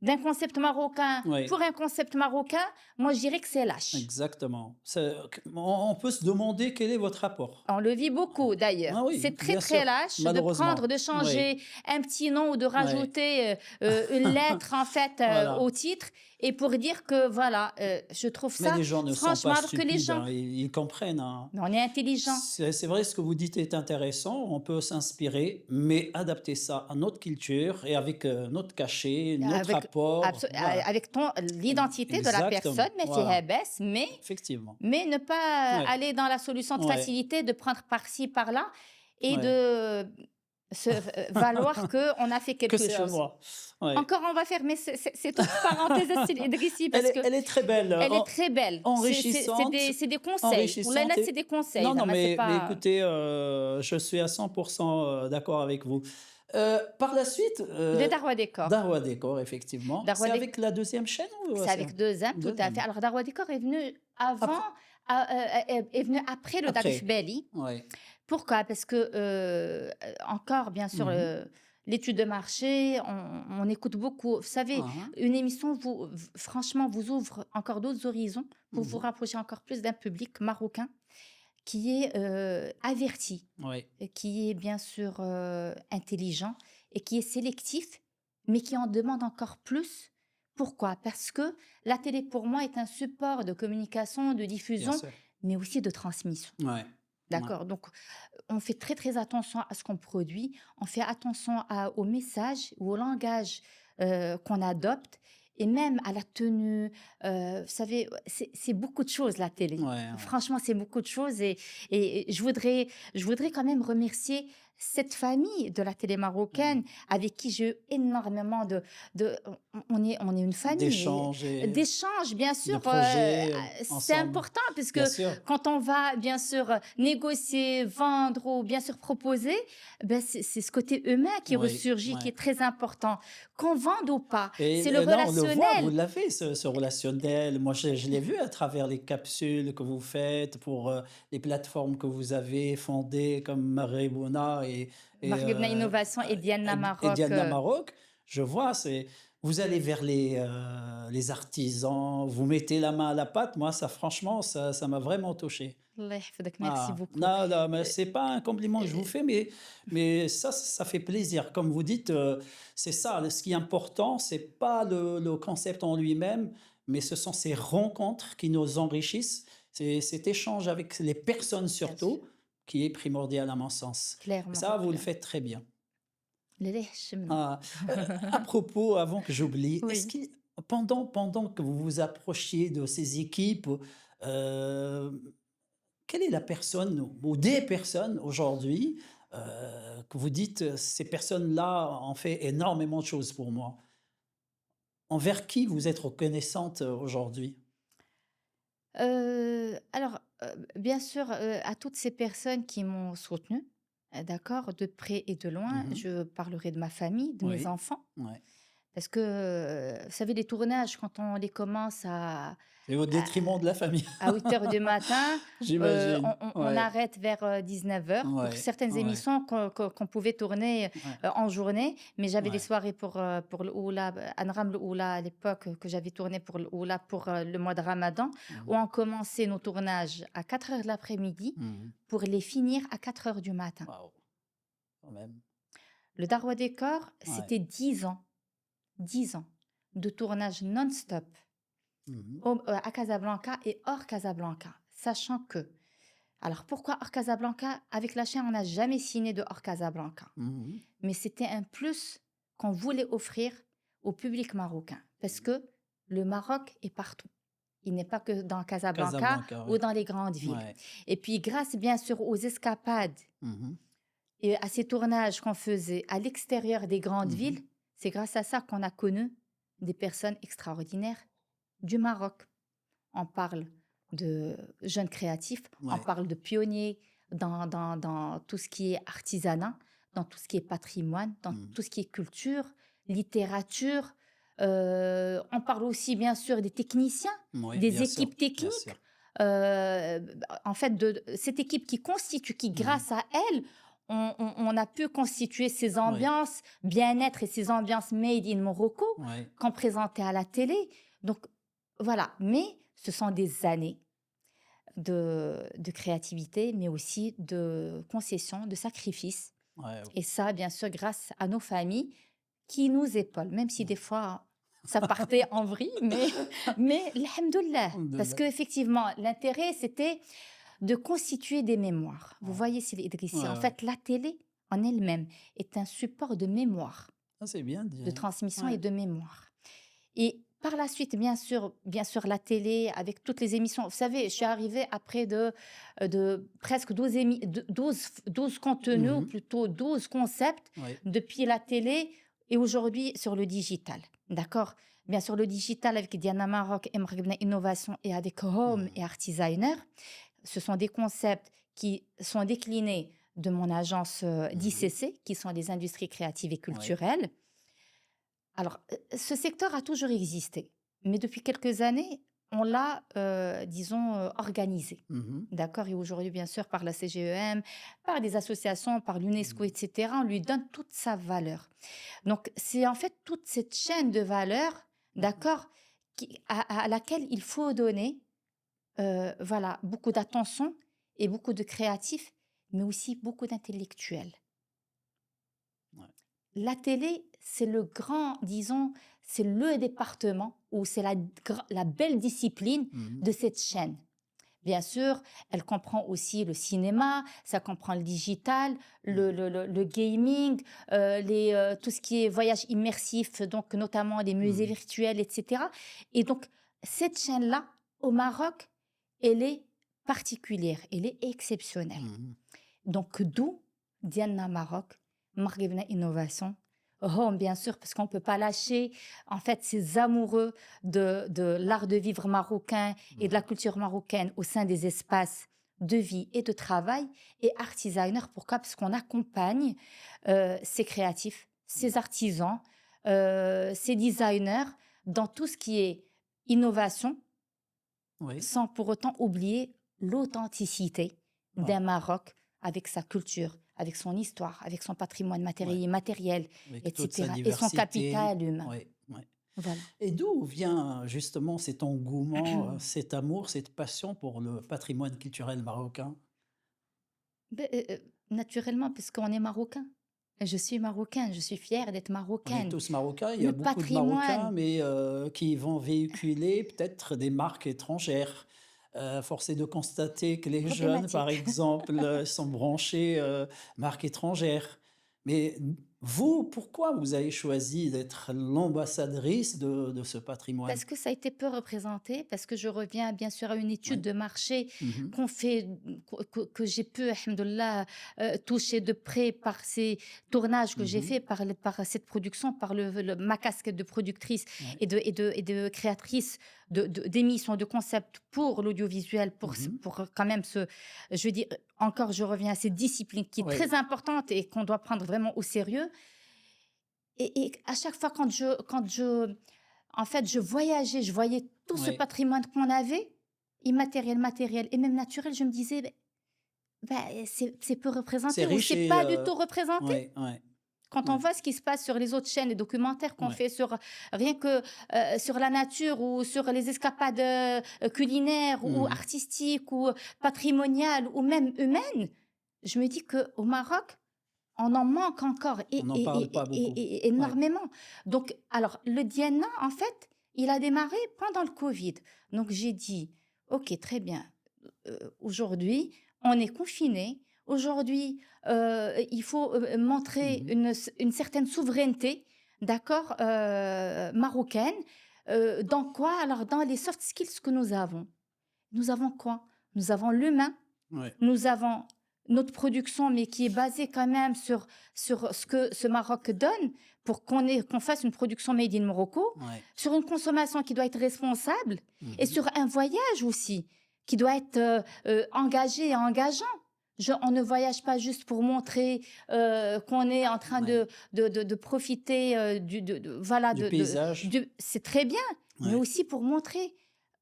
d'un concept marocain oui, pour un concept marocain, moi je dirais que c'est lâche. exactement. On peut se demander quel est votre rapport. On le vit beaucoup d'ailleurs. Ah oui, C'est très bien très sûr, lâche de prendre, malheureusement. de Oui, changer un petit nom ou de oui. rajouter une lettre en fait au Voilà. titre et pour dire que voilà, je trouve Mais ça les gens ne sont pas franchement alors que les stupides, gens, hein, ils comprennent, hein. mais on est intelligent. C'est vrai, ce que vous dites est intéressant, on peut s'inspirer, mais adapter ça à notre culture et avec notre cachet, notre Avec, apport. Voilà, avec l'identité de la personne, exactement. mais Voilà, effectivement. mais ne pas Ouais, aller dans la solution de ouais, facilité, de prendre par-ci, par-là, et ouais. de se valoir qu'on a fait Que quelque c'est à chose. moi. Ouais. Encore, on va fermer cette autre parenthèse Idrissi parce que Elle est très belle, elle est très belle. enrichissante, C'est des conseils. Ou là, enrichissante. c'est des conseils. Non, non, Zama, c'est mais pas écoutez, je suis à 100% d'accord avec vous. Par la suite, de Darwa Décor. Darwa Décor, effectivement. Darwa C'est Décor, avec la deuxième chaîne ou c'est avec deux âmes, tout à fait. deuxième? Alors, Darwa Décor est venu avant, Après, est venu après le Darif après. Beli. Ouais. Pourquoi? Parce que, encore, bien sûr, Mhm. l'étude de marché, on écoute beaucoup. Vous savez, Mhm. une émission, franchement, vous ouvre encore d'autres horizons pour vous Mhm. rapprocher encore plus d'un public marocain qui est averti, Oui, qui est bien sûr intelligent et qui est sélectif, mais qui en demande encore plus. Pourquoi? Parce que la télé, pour moi, est un support de communication, de bien diffusion, sûr. mais aussi de transmission. Ouais, ouais. D'accord? Donc, on fait très, très attention à ce qu'on produit, on fait attention au message ou au langage qu'on adopte et même à la tenue. Vous savez, c'est beaucoup de choses, la télé. Ouais, ouais. Franchement, c'est beaucoup de choses et je voudrais quand même remercier cette famille de la télé marocaine Mmh. avec qui j'ai eu énormément on est une famille D'échanges et d'échanges, bien de sûr. projets, C'est ensemble. important parce Bien que sûr. quand on va bien sûr négocier, vendre ou bien sûr proposer, ben c'est ce côté humain qui Oui, ressurgit, qui ouais. est très important. Qu'on vende ou pas, Et c'est le là, on le voit, vous relationnel. l'avez ce relationnel. Moi, je l'ai vu à travers les capsules que vous faites pour, les plateformes que vous avez fondées comme Maribona et Marguerite Innovation et Diana et Maroc. Diana Maroc. Je vois, c'est vous allez vers les artisans, vous mettez la main à la pâte. Moi, ça franchement, ça m'a vraiment touché. Allah يحفظك, merci Ah, beaucoup. non, non, mais Euh, c'est pas un compliment que je vous euh, fais, mais ça fait plaisir. Comme vous dites, c'est ça, ce qui est important, c'est pas le concept en lui-même, mais ce sont ces rencontres qui nous enrichissent. C'est cet échange avec les personnes Bien sûr, surtout qui est primordial à mon sens. Et clairement, ça, vous le clairement. faites très bien. لله يحشمنا. Ah, à propos, avant que j'oublie, est-ce Oui. qu'il pendant que vous vous approchiez de ces équipes, heu quelle est la personne ou des personnes aujourd'hui, que vous dites, «Ces personnes-là ont fait énormément de choses pour moi»? Envers qui vous êtes reconnaissante, aujourd'hui? Alors, bien sûr, à toutes ces personnes qui m'ont soutenue, d'accord, de près et de loin, Mmh. je parlerai de ma famille, de mes Oui, enfants. ouais. Parce que, vous savez, les tournages, quand on les commence C'est au à détriment de la famille, à 8 heures du matin, j'imagine. on Ouais, arrête vers 19 heures pour ouais, certaines ouais, émissions qu'on pouvait tourner ouais, en journée. Mais j'avais des ouais. soirées pour le Oula, Anram le Oula à l'époque, que j'avais tourné pour le Oula pour le mois de Ramadan, Mmh. où on commençait nos tournages à 4 heures de l'après-midi Mmh. pour les finir à 4 heures du matin. Waouh, quand même. Le Darwa Décor, Ouais. c'était 10 ans de tournage non-stop Mmh. à Casablanca et hors Casablanca, sachant que alors pourquoi hors Casablanca? Avec la chaîne, on n'a jamais signé de hors Casablanca, Mmh. mais c'était un plus qu'on voulait offrir au public marocain parce Mmh. que le Maroc est partout. Il n'est pas que dans Casablanca Casablanca, ou oui. dans les grandes villes. Ouais. Et puis grâce bien sûr aux escapades Mmh. et à ces tournages qu'on faisait à l'extérieur des grandes Mmh. villes, c'est grâce à ça qu'on a connu des personnes extraordinaires du Maroc. On parle de jeunes créatifs, on Ouais. parle de pionniers dans tout ce qui est artisanat, dans tout ce qui est patrimoine, dans Mmh. tout ce qui est culture, littérature. On parle aussi bien sûr des techniciens, Oui, des bien sûr, équipes bien sûr. techniques. En fait, de cette équipe qui Mmh. grâce à elle, on a pu constituer ces Oui, ambiances bien-être et ces ambiances made in Morocco oui. qu'on présentait à la télé. Donc voilà, mais ce sont des années de créativité, mais aussi de concession, de sacrifice. Ouais, Et ça, bien sûr, grâce à nos familles qui nous épaulent, même si des fois ça partait en vrille, mais alhamdoulilah. Parce Alhamdoulilah. qu'effectivement, l'intérêt, c'était de constituer des mémoires. Vous Ouais, voyez, c'est l'Idrissi. ouais, En ouais. fait, la télé en elle-même est un support de mémoire, Ah, c'est bien dit, de hein. transmission et Ouais. de mémoire. Et par la suite, bien sûr, la télé avec toutes les émissions. Vous savez, je suis arrivée après de presque 12 contenus, ou Mmh. plutôt 12 concepts Oui, depuis la télé et aujourd'hui sur le digital. D'accord? Bien sûr, le digital avec Diana Maroc, Emragna Innovation et avec Home mmh, et Artdesigner. Ce sont des concepts qui sont déclinés de mon agence mmh, d'ICC, qui sont les industries créatives et oui, culturelles. Alors, ce secteur a toujours existé, mais depuis quelques années, on l'a, disons, organisé. mmh, D'accord? Et aujourd'hui, bien sûr, par la CGEM, par des associations, par l'UNESCO, mmh, et cetera, on lui donne toute sa valeur. Donc, c'est en fait toute cette chaîne de valeur, mmh, d'accord, à laquelle il faut donner, voilà, beaucoup d'attention et beaucoup de créatifs, mais aussi beaucoup d'intellectuels. Ouais. La télé, c'est le grand, disons, c'est le département ou c'est la belle discipline Mhm. de cette chaîne. Bien sûr, elle comprend aussi le cinéma, ça comprend le digital, le gaming, tout ce qui est voyage immersif, donc notamment les musées Mhm. virtuels, etc. Et donc, cette chaîne-là, au Maroc, elle est particulière, elle est exceptionnelle. Mhm. Donc, d'où Diana Maroc, Marguerite Innovation. Home, bien sûr, parce qu'on ne peut pas lâcher, en fait, ces amoureux de l'art de vivre marocain et de la culture marocaine au sein des espaces de vie et de travail. Et art designer, pourquoi? Parce qu'on accompagne ces créatifs, ces artisans, ces designers dans tout ce qui est innovation, Oui. sans pour autant oublier l'authenticité Bon. d'un Maroc avec sa culture, avec son histoire, avec son patrimoine matériel, Ouais. immatériel, Avec toute sa etc. Et son diversité. capital humain. Oui. Ouais. Voilà. Et d'où vient justement cet engouement, cet amour, cette passion pour le patrimoine culturel marocain? Ben, naturellement, puisqu'on est marocain. Je suis marocaine, je suis fière d'être On est marocaine. tous marocains, il y Le a beaucoup de Marocains, patrimoine, mais qui vont véhiculer peut-être des marques étrangères. Force est de constater que les jeunes, par problématique. exemple, sont branchés marques étrangères. Mais vous, pourquoi vous avez choisi d'être l'ambassadrice de ce patrimoine? Parce que ça a été peu représenté, parce que je reviens bien sûr à une étude Oui. de marché Mhm. qu'on fait, que j'ai pu, alhamdoulilah, toucher de près par ces tournages que j'ai Mhm. fait, par cette production, par ma casquette de productrice Ouais. et de créatrice d'émissions, de concepts pour l'audiovisuel, Mhm. pour quand même je veux dire, encore je reviens à cette discipline qui est Ouais. très importante et qu'on doit prendre vraiment au sérieux. Et à chaque fois en fait, je voyageais, je voyais tout ce Ouais. patrimoine qu'on avait, immatériel, matériel et même naturel. Je me disais, c'est peu C'est représenté ou riche c'est et pas du tout représenté. ouais, ouais, Quand on ouais, voit ce qui se passe sur les autres chaînes et documentaires qu'on ouais. fait sur rien que sur la nature ou sur les escapades culinaires ou Mhm. artistiques ou patrimoniales ou même humaines, je me dis que au Maroc, on en manque encore On n'en parle pas beaucoup. et Ouais. énormément. Donc, alors, le Diana, en fait, il a démarré pendant le Covid. Donc, j'ai dit, OK, très bien. Aujourd'hui, on est confiné. Aujourd'hui, il faut montrer Mhm. une certaine souveraineté, d'accord, marocaine. Dans quoi? Alors, dans les soft skills que nous avons. Nous avons quoi? Nous avons l'humain, Ouais, nous avons notre production, mais qui est basée quand même sur ce que ce Maroc donne pour qu'on fasse une production made in Morocco, ouais. sur une consommation qui doit être responsable et Mhm. sur un voyage aussi qui doit être engagé et engageant. On ne voyage pas juste pour montrer qu'on est en train Ouais. de profiter voilà, Du paysage. c'est très bien, mais Ouais, aussi pour montrer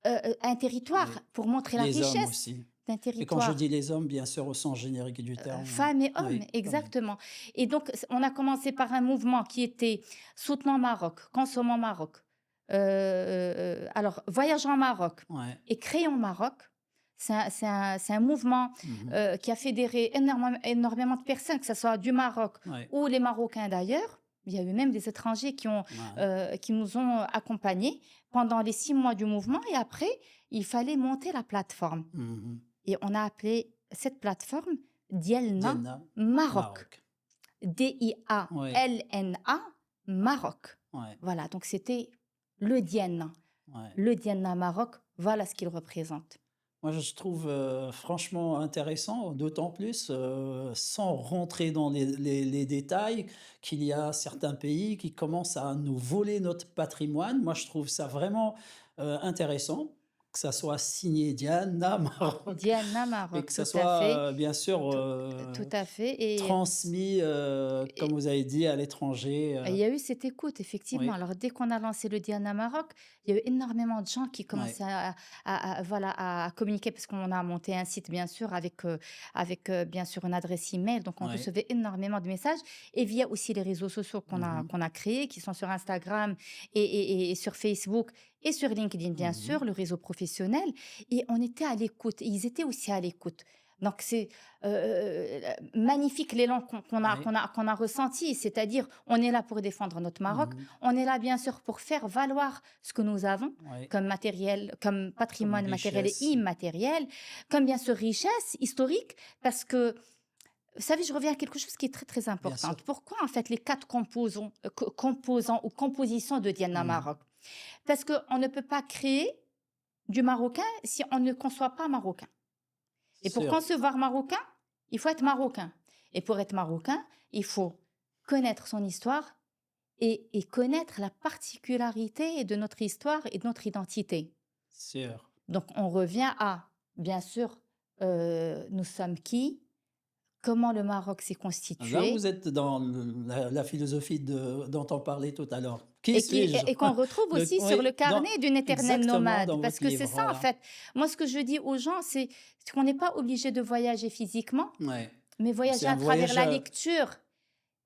un territoire, ouais. pour montrer la Les hommes richesse aussi. d'un Et quand je territoire. dis les hommes, bien sûr, au sens générique du terme. Femmes et hommes, Oui, oui. exactement. Et donc, on a commencé par un mouvement qui était Soutenons Maroc, Consommons Maroc, alors Voyageons Maroc Ouais. et Créons Maroc. C'est un mouvement Mhm. qui a fédéré énormément de personnes, que ce soit du Maroc Ouais. ou les Marocains d'ailleurs. Il y a eu même des étrangers Ouais. qui nous ont accompagnés pendant les 6 mois du mouvement. Et après, il fallait monter la plateforme. Mhm. Et on a appelé cette plateforme Dielna Diana, Maroc. Maroc. Dialna Maroc. Ouais, Voilà, donc c'était le Diana. ouais. Le Diana Maroc, voilà ce qu'il représente. Moi, je trouve franchement intéressant, d'autant plus, sans rentrer dans les détails, qu'il y a certains pays qui commencent à nous voler notre patrimoine. Moi, je trouve ça vraiment intéressant, que ça soit signé Diana, Maroc, Diana et Maroc, que ça tout à fait. soit bien sûr Tout, tout à fait. transmis, comme vous avez dit, à l'étranger. Il y a eu cette écoute, effectivement. Oui, Alors, dès qu'on a lancé le Diana Maroc, il y a eu énormément de gens qui ouais, commençaient voilà, à communiquer, parce qu'on a monté un site, bien sûr, avec bien sûr une adresse email. Donc, on ouais. recevait énormément de messages. Et via aussi les réseaux sociaux Mhm, qu'on a créés, qui sont sur Instagram et sur Facebook et sur LinkedIn, bien mhm. sûr, le réseau professionnel. Et on était à l'écoute. Et ils étaient aussi à l'écoute. Donc c'est magnifique l'élan Oui. qu'on a ressenti, c'est-à-dire on est là pour défendre notre Maroc, Mhm. on est là bien sûr pour faire valoir ce que nous avons Oui. comme matériel, comme Comme patrimoine matériel et richesse. immatériel, comme bien sûr richesse historique, parce que vous savez, je reviens à quelque chose qui est très très Bien important. sûr. Pourquoi en fait les quatre composants ou compositions de Diana Mhm. Maroc? Parce qu'on ne peut pas créer du marocain si on ne conçoit pas marocain. Et pour Sûr. concevoir marocain, il faut être marocain. Et pour être marocain, il faut connaître son histoire et connaître la particularité de notre histoire et de notre identité. Sûr. Donc on revient à, bien sûr, nous sommes qui, comment le Maroc s'est Là, constitué, vous êtes dans la philosophie dont on parlait tout à l'heure. Qui suis-je? et qu'on retrouve aussi sur le Oui, carnet d'une éternelle exactement nomade. dans Parce votre que c'est livre, ça, en voilà. fait. Moi, ce que je dis aux gens, c'est qu'on n'est pas obligé de voyager physiquement, Ouais. mais C'est voyager un à travers voyage, la lecture.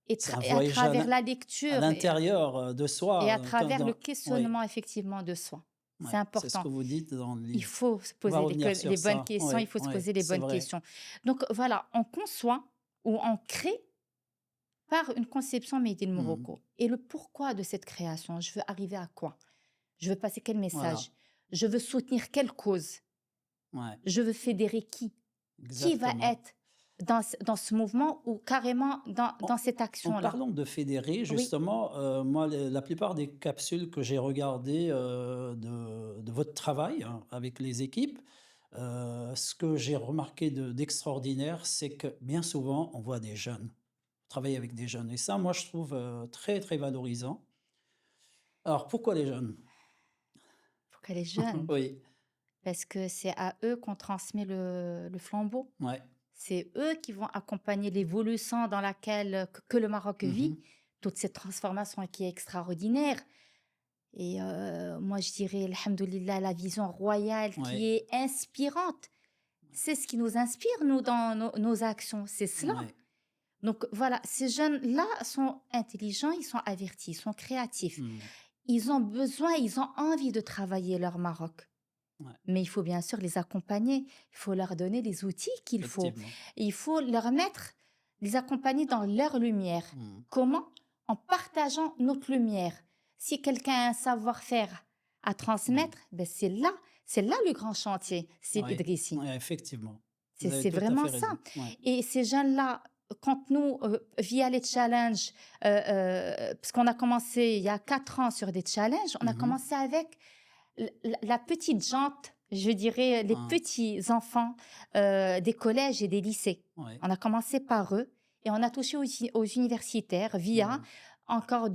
c'est un Et à voyage travers la à lecture l'intérieur de et à soi. travers le Oui, questionnement, effectivement, de soi. C'est ouais, c'est ce important. que vous dites dans le Il livre. faut se On va poser revenir les sur bonnes ça. questions, il Oui, faut se oui, poser les c'est bonnes vrai. questions. Donc voilà, on conçoit ou on crée par une conception made in Mhm. Morocco. Et le pourquoi de cette création, je veux arriver à quoi? Je veux passer quel Voilà. message? Je veux soutenir quelle cause? Ouais, Je veux fédérer qui? Qui va exactement. être dans ce mouvement ou carrément dans En, cette en action-là? parlant de fédérer, Oui, justement, moi, la plupart des capsules que j'ai regardées de votre travail hein, avec les équipes, ce que j'ai remarqué d'extraordinaire, c'est que bien souvent, on voit des jeunes, travailler avec des jeunes. Et ça, moi, je trouve très, très valorisant. Alors, pourquoi les jeunes? pour qu'elle est jeune. Oui, Parce que c'est à eux qu'on transmet le flambeau. ouais. C'est eux qui vont accompagner l'évolution dans laquelle que le Maroc vit, Mhm. toute cette transformation qui est extraordinaire. Et moi, je dirais, alhamdoulilah, la vision royale qui Ouais, est inspirante. C'est ce qui nous inspire, nous, dans nos actions. C'est cela. ouais. Donc voilà, ces jeunes-là sont intelligents, ils sont avertis, ils sont créatifs. Mhm. Ils ont besoin, ils ont envie de travailler leur Maroc. Ouais, Mais il faut bien sûr les accompagner, il faut leur donner les outils qu'il faut. effectivement. Et il faut leur mettre, les accompagner dans leur lumière. Mhm. Comment? En partageant notre lumière. Si quelqu'un a un savoir-faire à Mhm. transmettre, ben c'est là le grand chantier, c'est Ouais, l'Idrissi. ouais, effectivement. Vous avez C'est tout à vraiment fait ça. raison. Ouais. Et ces jeunes-là, quand nous, via les challenges, parce qu'on a commencé il y a 4 ans sur des challenges, on a Mhm. commencé avec la petite jante, je dirais, les Ah, petits enfants des collèges et des lycées. ouais. On a commencé par eux et on a touché aux universitaires via Mhm. encore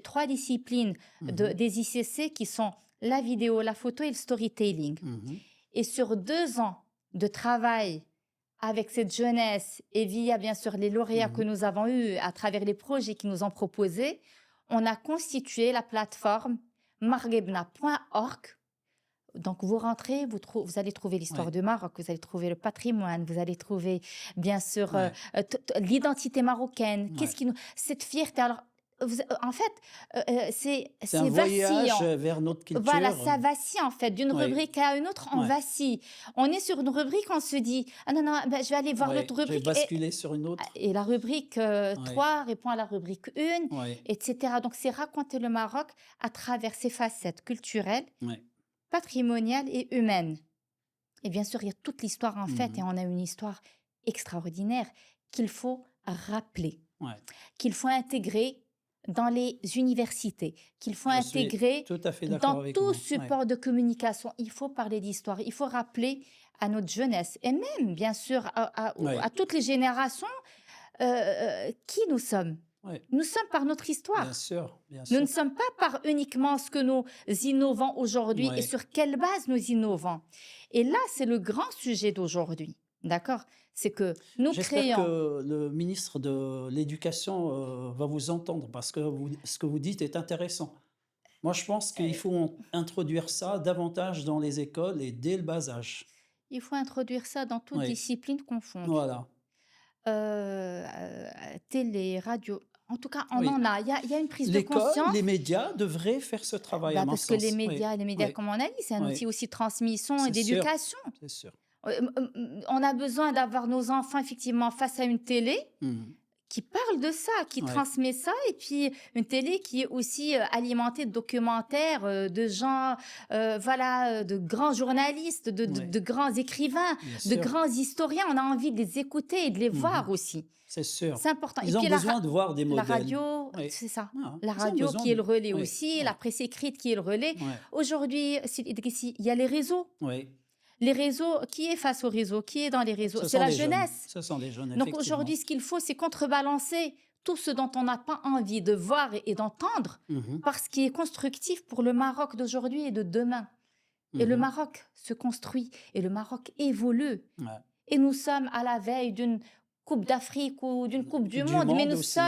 trois disciplines Mhm. des ICC qui sont la vidéo, la photo et le storytelling. Mhm. Et sur 2 ans de travail avec cette jeunesse et via bien sûr les lauréats que Mhm. nous avons eus à travers les projets qu'ils nous ont proposés, on a constitué la plateforme margebna.org. Donc vous rentrez, vous allez trouver l'histoire Ouais, du Maroc, vous allez trouver le patrimoine, vous allez trouver bien sûr ouais, l'identité marocaine. ouais. Cette fierté. Alors en fait, C'est un c'est voyage vacillant. vers notre Voilà, culture. ça vacille en fait, d'une Oui, rubrique à une autre, on ouais, vacille. On est sur une rubrique, on se dit, ah non, non, ben, je vais aller voir ouais. l'autre J'ai rubrique. basculé sur une autre. Et la rubrique Ouais, 3 répond à la rubrique 1, ouais, etc. Donc c'est raconter le Maroc à travers ses facettes culturelles, ouais. patrimoniales et humaines. Et bien sûr, il y a toute l'histoire en fait, et Mhm. on a une histoire extraordinaire qu'il faut rappeler, Ouais. qu'il faut intégrer dans les universités, qu'il faut Je suis intégrer tout à fait dans d'accord avec tout vous. Ouais. support de communication. Il faut parler d'histoire, il faut rappeler à notre jeunesse et même, bien sûr, Ouais, à toutes les générations qui nous sommes. ouais. Nous sommes par notre Bien histoire. sûr, bien Nous ne sûr. sommes pas par uniquement ce que nous innovons aujourd'hui et Ouais. sur quelle base nous innovons. Et là, c'est le grand sujet d'aujourd'hui. D'accord? C'est que nous J'espère créons. que le ministre de l'Éducation va vous entendre parce que ce que vous dites est intéressant. Moi, je pense qu'il euh, faut introduire ça davantage dans les écoles et dès le bas âge. Il faut introduire ça dans toutes Oui, disciplines confondues. voilà. Télé, radio. En tout cas, on Oui. en a. Il y a une prise de L'école, conscience. les médias devraient faire ce travail, à mon Parce que sens. Oui, les médias, oui, comme on a dit, c'est un outil oui. aussi de transmission et C'est sûr, d'éducation. c'est sûr. On a besoin d'avoir nos enfants effectivement face à une télé Mmh. qui parle de ça, qui Ouais, transmet ça, et puis une télé qui est aussi alimentée de documentaires, de gens, voilà, de grands journalistes, ouais, de grands écrivains, bien de sûr. grands historiens. On a envie de les écouter et de les Mmh. voir aussi. C'est sûr. C'est important. Et Ils ont puis besoin de voir des la modèles. radio, Oui. c'est ça. Ah, La ils ont radio besoin qui est le de relais oui, aussi, oui, la presse écrite qui est le relais. ouais, Aujourd'hui, Idrissi, il y a les réseaux. oui. Les réseaux, qui est face aux réseaux? Qui est dans les réseaux? Ce C'est sont la des jeunes. jeunesse. Ce sont des jeunes, Donc aujourd'hui, effectivement. ce qu'il faut, c'est contrebalancer tout ce dont on n'a pas envie de voir et d'entendre Mmh. par ce qui est constructif pour le Maroc d'aujourd'hui et de demain. Et le Mmh. Maroc se construit et le Maroc évolue. Ouais. Et nous sommes à la veille d'une Coupe d'Afrique ou d'une Coupe du Du monde, mais monde aussi.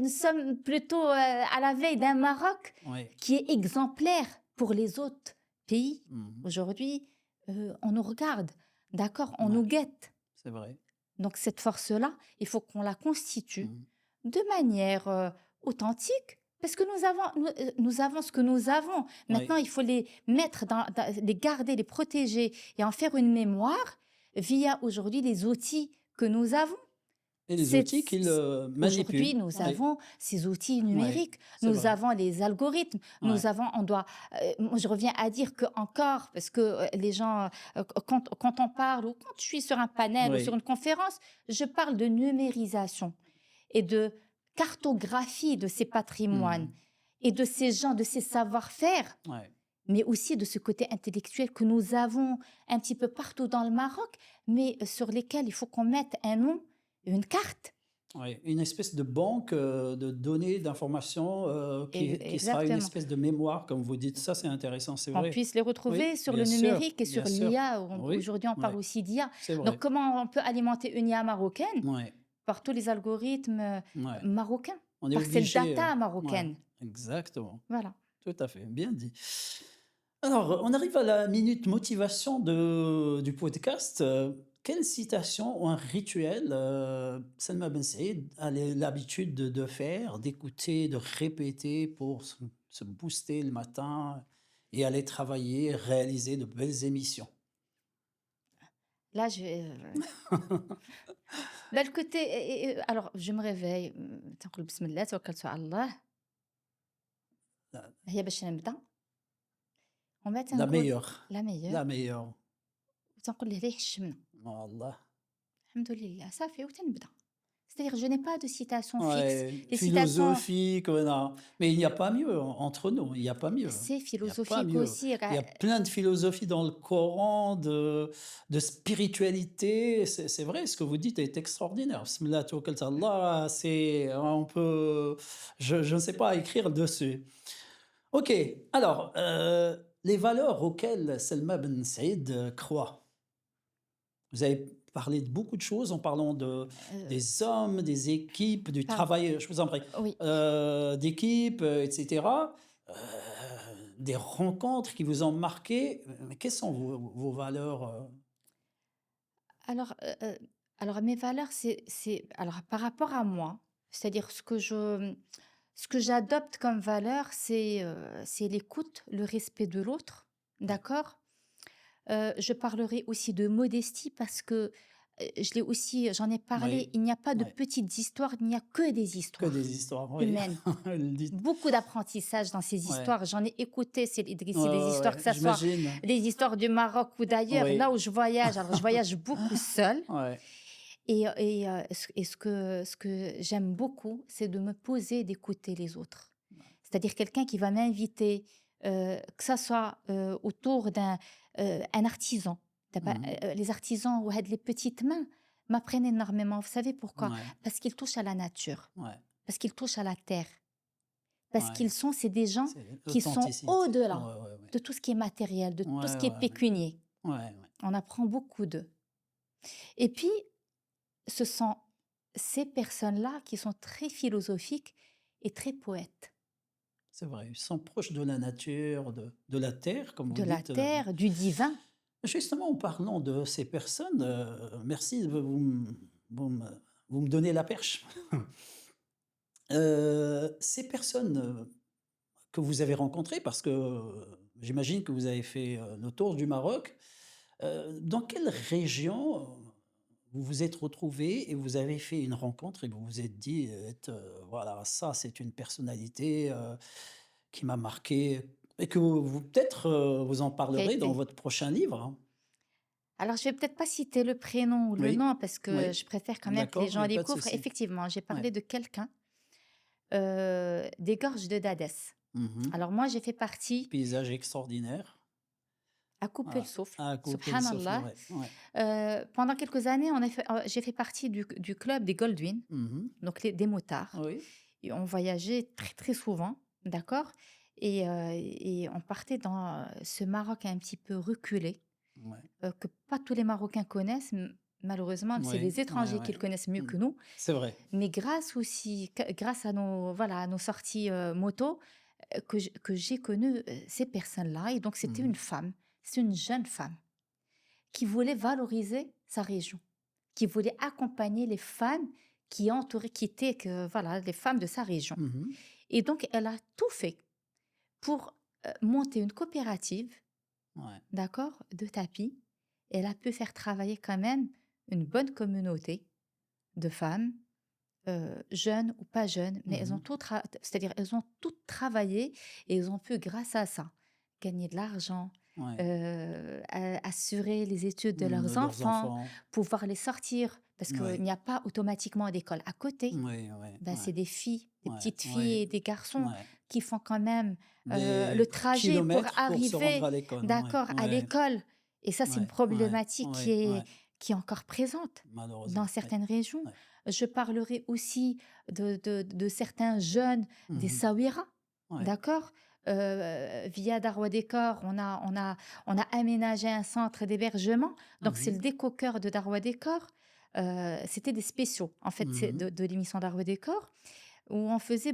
nous sommes plutôt à la veille d'un Maroc Oui. qui est exemplaire pour les autres pays. Mmh. Aujourd'hui, on nous regarde, d'accord, on nous Ouais, guette. c'est vrai. Donc cette force-là, il faut qu'on la constitue Mmh. de manière authentique, parce que nous avons ce que nous avons. Oui. Maintenant, il faut les mettre, les garder, les protéger et en faire une mémoire via aujourd'hui les outils que nous avons. Et les C'est- outils qu'ils, Aujourd'hui, manipulent. nous Oui, avons ces outils oui, numériques, c'est nous vrai. avons les algorithmes, Ouais. on doit, moi je reviens à dire que encore, parce que les gens, quand on parle ou quand je suis sur un panel ou sur Oui. une conférence, je parle de numérisation et de cartographie de ces patrimoines Mmh. et de ces gens, de ces savoir-faire, Ouais. mais aussi de ce côté intellectuel que nous avons un petit peu partout dans le Maroc, mais sur lesquels il faut qu'on mette un nom, une carte. Ouais. Une espèce de banque, de données, d'informations, qui sera une Exactement. espèce de mémoire, comme vous dites. Ça, c'est intéressant, c'est On vrai. puisse les Oui, retrouver sur le bien sûr, numérique et sur bien sûr. l'IA. Oui, Aujourd'hui, on parle ouais, aussi d'IA. c'est Donc, vrai. comment on peut alimenter une IA marocaine? Ouais, Par tous les algorithmes ouais. marocains, On est par cette obligé, data ouais, marocaine. exactement. Voilà. Tout à fait, bien dit. Alors, on arrive à la minute motivation du podcast. Quelle citation ou un rituel, Salma Ben Saïd a l'habitude de faire, d'écouter, de répéter pour se booster le matin et aller travailler, réaliser de belles émissions? Là, bah, le côté, alors, je me réveille, تنقول بسم الله توكلت على الله La, هي باش نبدا ومن بعد la تنقول meilleure, لا ميور la meilleure. وتنقول له ريح الشمنة Allah. الحمد لله صافي وتنبدا. C'est-à-dire je n'ai pas de citation fixe. Ouais, Les citations, philosophique, voilà. Mais il n'y a pas mieux entre nous, il n'y a pas mieux. c'est Il n'y a pas philosophique mieux. aussi. Il y a plein de philosophies dans le Coran, de spiritualité. C'est vrai, ce que vous dites est extraordinaire. Bismillah, tawakkaltu ala Allah, on peut, je ne sais pas écrire dessus. Ok, alors, les valeurs auxquelles Selma Ben Saïd croit. Vous avez parlé de beaucoup de choses en parlant Euh, des hommes, des équipes, du par- travail, je vous en prie, oui. d'équipe, etc. euh, des rencontres qui vous ont marqué. Mais quelles sont vos valeurs Alors, alors mes valeurs, alors par rapport à moi, c'est-à-dire ce que j'adopte comme valeur, c'est l'écoute, le respect de l'autre, Ouais, d'accord? Je parlerai aussi de modestie parce que je l'ai aussi, j'en ai parlé, oui, il n'y a pas de ouais. petites histoires, il n'y a que des Que des histoires histoires, oui. humaines. Le dites. Beaucoup d'apprentissage dans ces Ouais, histoires. J'en ai écouté, c'est ouais, Idrissi, des ouais, histoires, ouais, que ça soit j'imagine. les histoires du Maroc ou d'ailleurs, là Oui, où je voyage. Alors, je voyage beaucoup seule. ouais, Ce que j'aime beaucoup, c'est de me poser, d'écouter les autres. C'est-à-dire quelqu'un qui va m'inviter, que ça soit autour un artisan. mhm, Les artisans ou les petites mains m'apprennent énormément. Vous savez pourquoi? ouais, Parce qu'ils touchent à la nature, ouais, parce qu'ils touchent à la terre, parce ouais. c'est des gens C'est qui sont l'authenticité. Ouais, au-delà ouais, ouais. de tout ce qui est matériel, de tout ce Ouais, qui est ouais, pécunier. ouais. Ouais, ouais. On apprend beaucoup d'eux. Et puis, ce sont ces personnes-là qui sont très philosophiques et très poètes. C'est vrai, ils sont proches de la nature, de la terre, comme vous De la dites. terre, du divin. Justement, en parlant de ces personnes, merci, vous me- vous me donnez la perche. Ces personnes que vous avez rencontrées, parce que j'imagine que vous avez fait le tour du Maroc, Dans quelle région vous vous êtes retrouvés et vous avez fait une rencontre et vous vous êtes dit, voilà, ça c'est une personnalité qui m'a marqué et que peut-être vous en Qui a parlerez dans été votre prochain livre, hein? alors je vais peut-être pas citer le prénom ou le Oui, nom parce que oui, je préfère quand même que les d'accord, il gens n'y a pas de découvrent. souci. Effectivement, j'ai Ouais. parlé de quelqu'un, des gorges de Dadès. Mmh. Alors moi, j'ai fait partie Paysage extraordinaire. à couper le Voilà, souffle, à couper le souffle, subhanallah. ouais, ouais. Pendant quelques années, j'ai fait partie du club des Goldwyn, Mmh. donc des motards. Oui, Et on voyageait très, très souvent, d'accord? Et on partait dans ce Maroc un petit peu reculé, ouais, que pas tous les Marocains connaissent, malheureusement, c'est ouais, les ouais, étrangers qui ouais. le connaissent mieux Mmh. que nous. C'est vrai. Mais grâce aussi, grâce à nos, voilà, à nos sorties moto, que j'ai connu ces personnes-là. Et donc, c'était Mmh. une femme, c'est une jeune femme qui voulait valoriser sa région, qui voulait accompagner les femmes qui entouraient, qui étaient, voilà, les femmes de sa région. Mmh. Et donc, elle a tout fait pour monter une coopérative, Ouais. d'accord, de tapis. Elle a pu faire travailler quand même une bonne communauté de femmes, jeunes ou pas jeunes, mais elles ont Mmh. tout, c'est-à-dire elles ont toutes travaillé et elles ont pu, grâce à ça, gagner de l'argent, Ouais. assurer les études de Mmh, leurs de leurs enfants, enfants. pouvoir les sortir, parce qu'il Ouais. n'y a pas automatiquement d'école à côté. Oui, ouais, Ben, ouais, c'est des filles, des ouais, petites filles ouais, et des garçons ouais. qui font quand même le Des trajet pour kilomètres pour se rendre arriver, à l'école. Ouais, d'accord, à ouais, l'école. Et ça, c'est une ouais, ouais, problématique ouais, ouais, qui est encore présente dans malheureusement, oui, certaines régions. ouais. Je parlerai aussi de certains jeunes des Mmh. Saouira, Ouais. d'accord. Via Darwa Décor, on a aménagé un centre d'hébergement. Donc, c'est le Mmh. déco-cœur de Darwa Décor. C'était des spéciaux, en fait, c'est Mmh. de l'émission Darwa Décor, où on faisait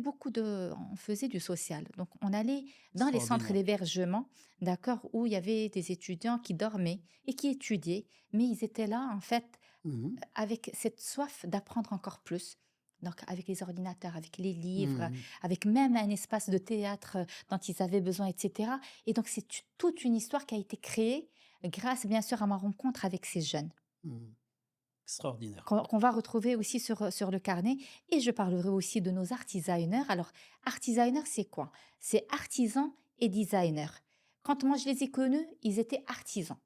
du social. Donc, on allait dans les centres Extraordinaire. d'hébergement, d'accord, où il y avait des étudiants qui dormaient et qui étudiaient, mais ils étaient là, en fait, Mmh. avec cette soif d'apprendre encore plus. Donc, avec les ordinateurs, avec les livres, Mmh. avec même un espace de théâtre dont ils avaient besoin, etc. Et donc, c'est toute une histoire qui a été créée grâce, bien sûr, à ma rencontre avec ces jeunes, Mmh. Extraordinaire. qu'on va retrouver aussi sur le carnet. Et je parlerai aussi de nos artisaners. Alors, artisaners, c'est quoi? C'est artisans et designers. Quand moi, je les ai connus, ils étaient artisans.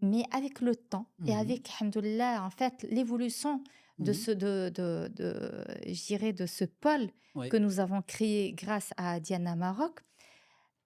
Mais avec le temps et Mmh. avec, alhamdoulilah, en fait, l'évolution Mmh. je dirais, de ce pôle que Oui. nous avons créé grâce à Diana Maroc,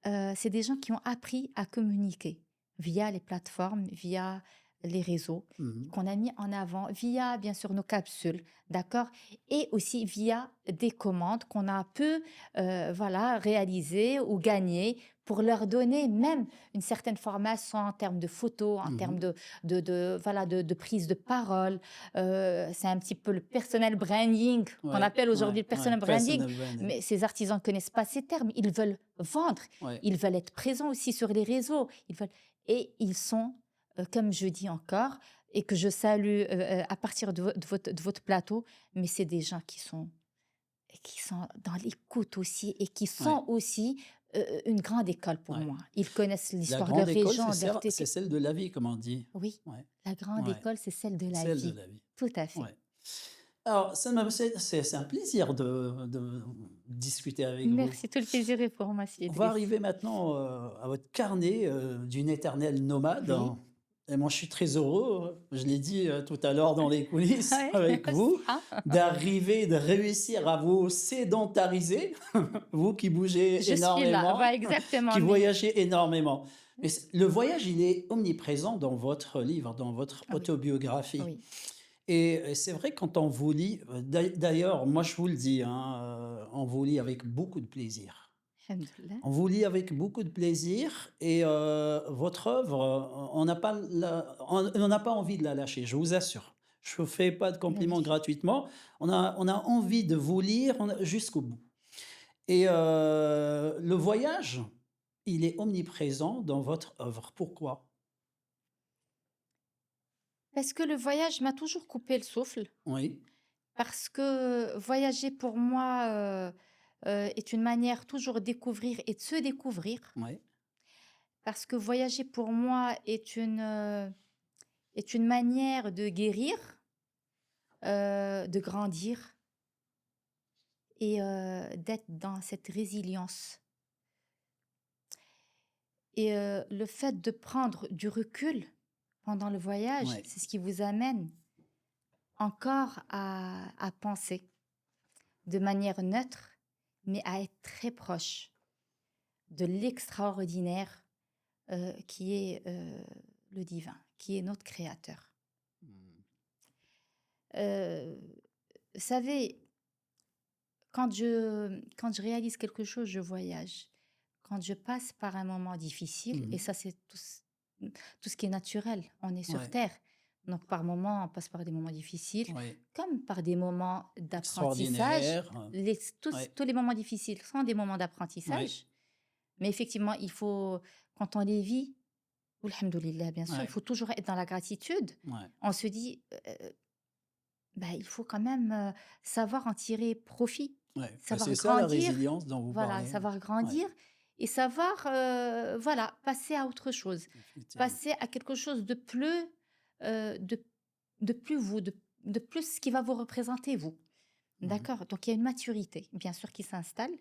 c'est des gens qui ont appris à communiquer via les plateformes, via les réseaux, Mmh. qu'on a mis en avant via, bien sûr, nos capsules, d'accord? Et aussi via des commandes qu'on a pu, voilà, réaliser ou gagner pour leur donner même une certaine formation en termes de photos, en termes Mmh. voilà, de prise de parole. C'est un petit peu le personal branding qu'on Ouais, appelle aujourd'hui ouais, le ouais. personal branding, Personal branding. mais ces artisans ne connaissent pas ces termes. Ils veulent vendre, Ouais. ils veulent être présents aussi sur les réseaux, et ils sont, comme je dis encore, et que je salue à partir de votre plateau, mais c'est des gens qui sont dans l'écoute aussi et qui Ouais, sont aussi une grande école pour ouais. moi. Ils connaissent La l'histoire de leur grande école, région, de leur c'est celle de la vie, comme on dit. Oui, Ouais, la grande ouais, école, c'est celle de la celle de vie. la vie. Tout à fait. Ouais. Alors, c'est un plaisir de discuter avec vous. Merci, tout le plaisir est pour moi, On va Idriss. arriver maintenant, à votre carnet, d'une éternelle nomade, Oui. hein, et moi je suis très heureux, je l'ai dit, tout à l'heure dans les coulisses Ouais, avec vous, ça. d'arriver, de réussir à vous sédentariser, vous qui bougez Je suis là, va énormément, exactement, qui mais voyagez énormément. Mais le voyage, il est omniprésent dans votre livre, dans votre ah oui, autobiographie. oui, Et c'est vrai quand on vous lit, d'ailleurs, moi je vous le dis, hein, on vous lit avec beaucoup de plaisir. alhamdoulilah. On vous lit avec beaucoup de plaisir et votre œuvre, on n'a pas envie de la lâcher, je vous assure. Je ne fais pas de compliments Merci. gratuitement. On a envie de vous lire jusqu'au bout. Et le voyage, il est omniprésent dans votre œuvre. Pourquoi? Parce que le voyage m'a toujours coupé le souffle, Oui, parce que voyager pour moi est une manière toujours de découvrir et de se découvrir. oui. parce que voyager pour moi est une manière de guérir, de grandir et d'être dans cette résilience. Et le fait de prendre du recul pendant le voyage, Ouais, c'est ce qui vous amène encore à penser de manière neutre, mais à être très proche de l'extraordinaire qui est le divin, qui est notre créateur. mm, Euh, Vous savez, quand je réalise quelque chose, je voyage. Quand je passe par un moment difficile, et mhm, ça c'est tout ce qui est naturel, on est sur ouais, Terre. Donc par moments, on passe par des moments difficiles, ouais, comme par des moments d'apprentissage. extraordinaire. Tous Ouais, les moments difficiles sont des moments ouais, d'apprentissage. Mais effectivement, il faut, quand on les vit, alhamdoulilah, bien sûr, il ouais, faut toujours être dans la gratitude. ouais, On se dit, bah, il faut quand même savoir en tirer profit, ouais. Bah, savoir c'est ça la grandir, résilience dont vous voilà, parlez. savoir Ouais, grandir et savoir, voilà, passer à autre chose, effectivement. passer à quelque chose de plus, de plus vous, de plus ce qui va vous représenter vous. Mhm. D'accord? Donc il y a une maturité, bien sûr, qui s'installe.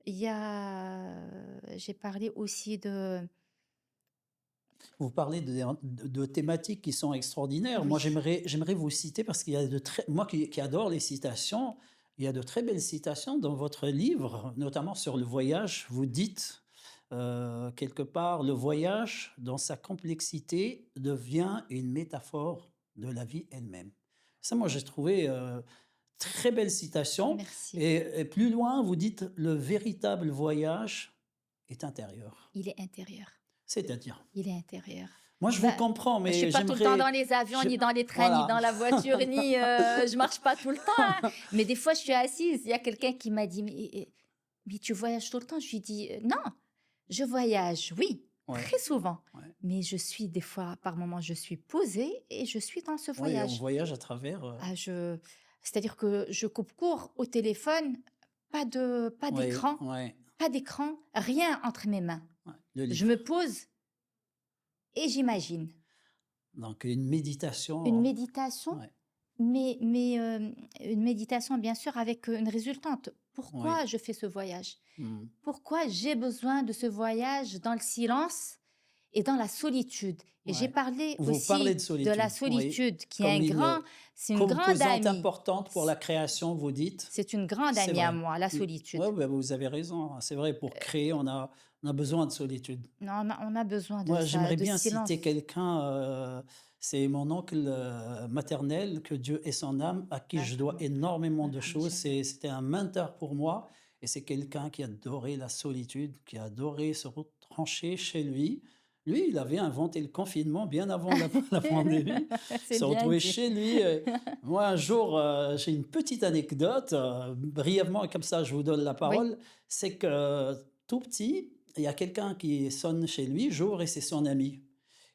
Il y a, j'ai parlé aussi de, Vous parlez de thématiques qui sont extraordinaires. Moi, oui, j'aimerais vous citer parce qu'il y a de très, moi qui adore les citations, il y a de très belles citations dans votre livre, notamment sur le voyage. Vous dites quelque part, le voyage, dans sa complexité, devient une métaphore de la vie elle-même. Ça, moi, j'ai trouvé très belle citation. merci. Et plus loin, vous dites, le véritable voyage est intérieur. Il est intérieur. C'est-à-dire, Il est intérieur. moi, je vous Ben, comprends, je suis mais pas tout le temps dans j'aimerais, les avions, je- ni dans les trains, ni voilà. dans la voiture, ni je marche pas tout le temps, hein. Mais des fois, je suis assise. Il y a quelqu'un qui m'a dit, mais tu voyages tout le temps? Je lui dis, non, je voyage, oui, Ouais, très souvent. ouais. Mais je suis des fois, par moments, je suis posée et je suis dans ce Oui, on voyage. voyage à travers. Ah, c'est-à-dire que je coupe court au téléphone, pas Oui, d'écran, ouais, pas d'écran, rien entre mes mains. ouais, le Je me livre. pose et j'imagine. Donc, une Une méditation. méditation, Ouais, mais une méditation, bien sûr, avec une résultante. oui. Pourquoi je fais ce voyage? Mm. Pourquoi j'ai besoin de ce voyage dans le silence et dans la solitude? Et j'ai Ouais. parlé Vous parlez de aussi de la solitude, oui, solitude, qui est comme une c'est une grande composante amie. importante pour la création, vous dites. C'est une grande C'est amie à vrai. moi, la Oui, solitude. ouais, bah, vous avez raison, hein. C'est vrai, pour créer, on a besoin de solitude. Non, on a besoin de Moi, ça, j'aimerais de bien citer silence. quelqu'un, c'est mon oncle maternel, que Dieu ait son âme, à qui je dois énormément de choses. Alhamdulillah. C'était un mentor pour moi et c'est quelqu'un qui adorait la solitude, qui adorait se retrancher chez lui. Lui, il avait inventé le confinement bien avant la pandémie. Il C'est se bien retrouvait dit. chez lui. Moi, un jour, j'ai une petite anecdote, brièvement, et comme ça, je vous donne la Oui, parole. C'est que tout petit, il y a quelqu'un qui sonne chez lui, j'ouvre et c'est son ami.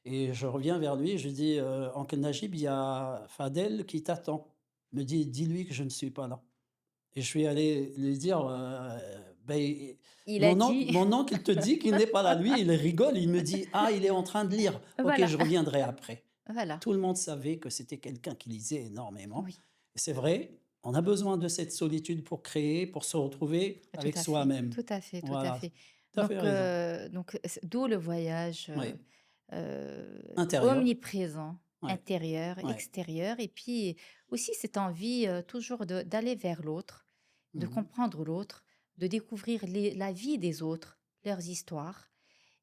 Et je reviens vers lui, je lui dis, Oncle Najib, il y a Fadel qui t'attend. Il me dit, dis-lui que je ne suis pas là. Et je suis allé lui dire, ben, il a dit, mon oncle il te dit qu'il n'est pas là. Lui, il rigole, il me dit, ah, il est en train de lire. Ok, voilà, je reviendrai après. voilà, Tout le monde savait que c'était quelqu'un qui lisait énormément. oui. Et c'est vrai, on a besoin de cette solitude pour créer, pour se retrouver Tout avec à fait, soi-même. tout à fait, tout à Voilà, fait. tout à fait raison. D'où le voyage Oui, intérieur. omniprésent, Oui, intérieur, oui. extérieur, et puis aussi cette envie toujours d'aller vers l'autre, de Mhm. comprendre l'autre, de découvrir la vie des autres, leurs histoires,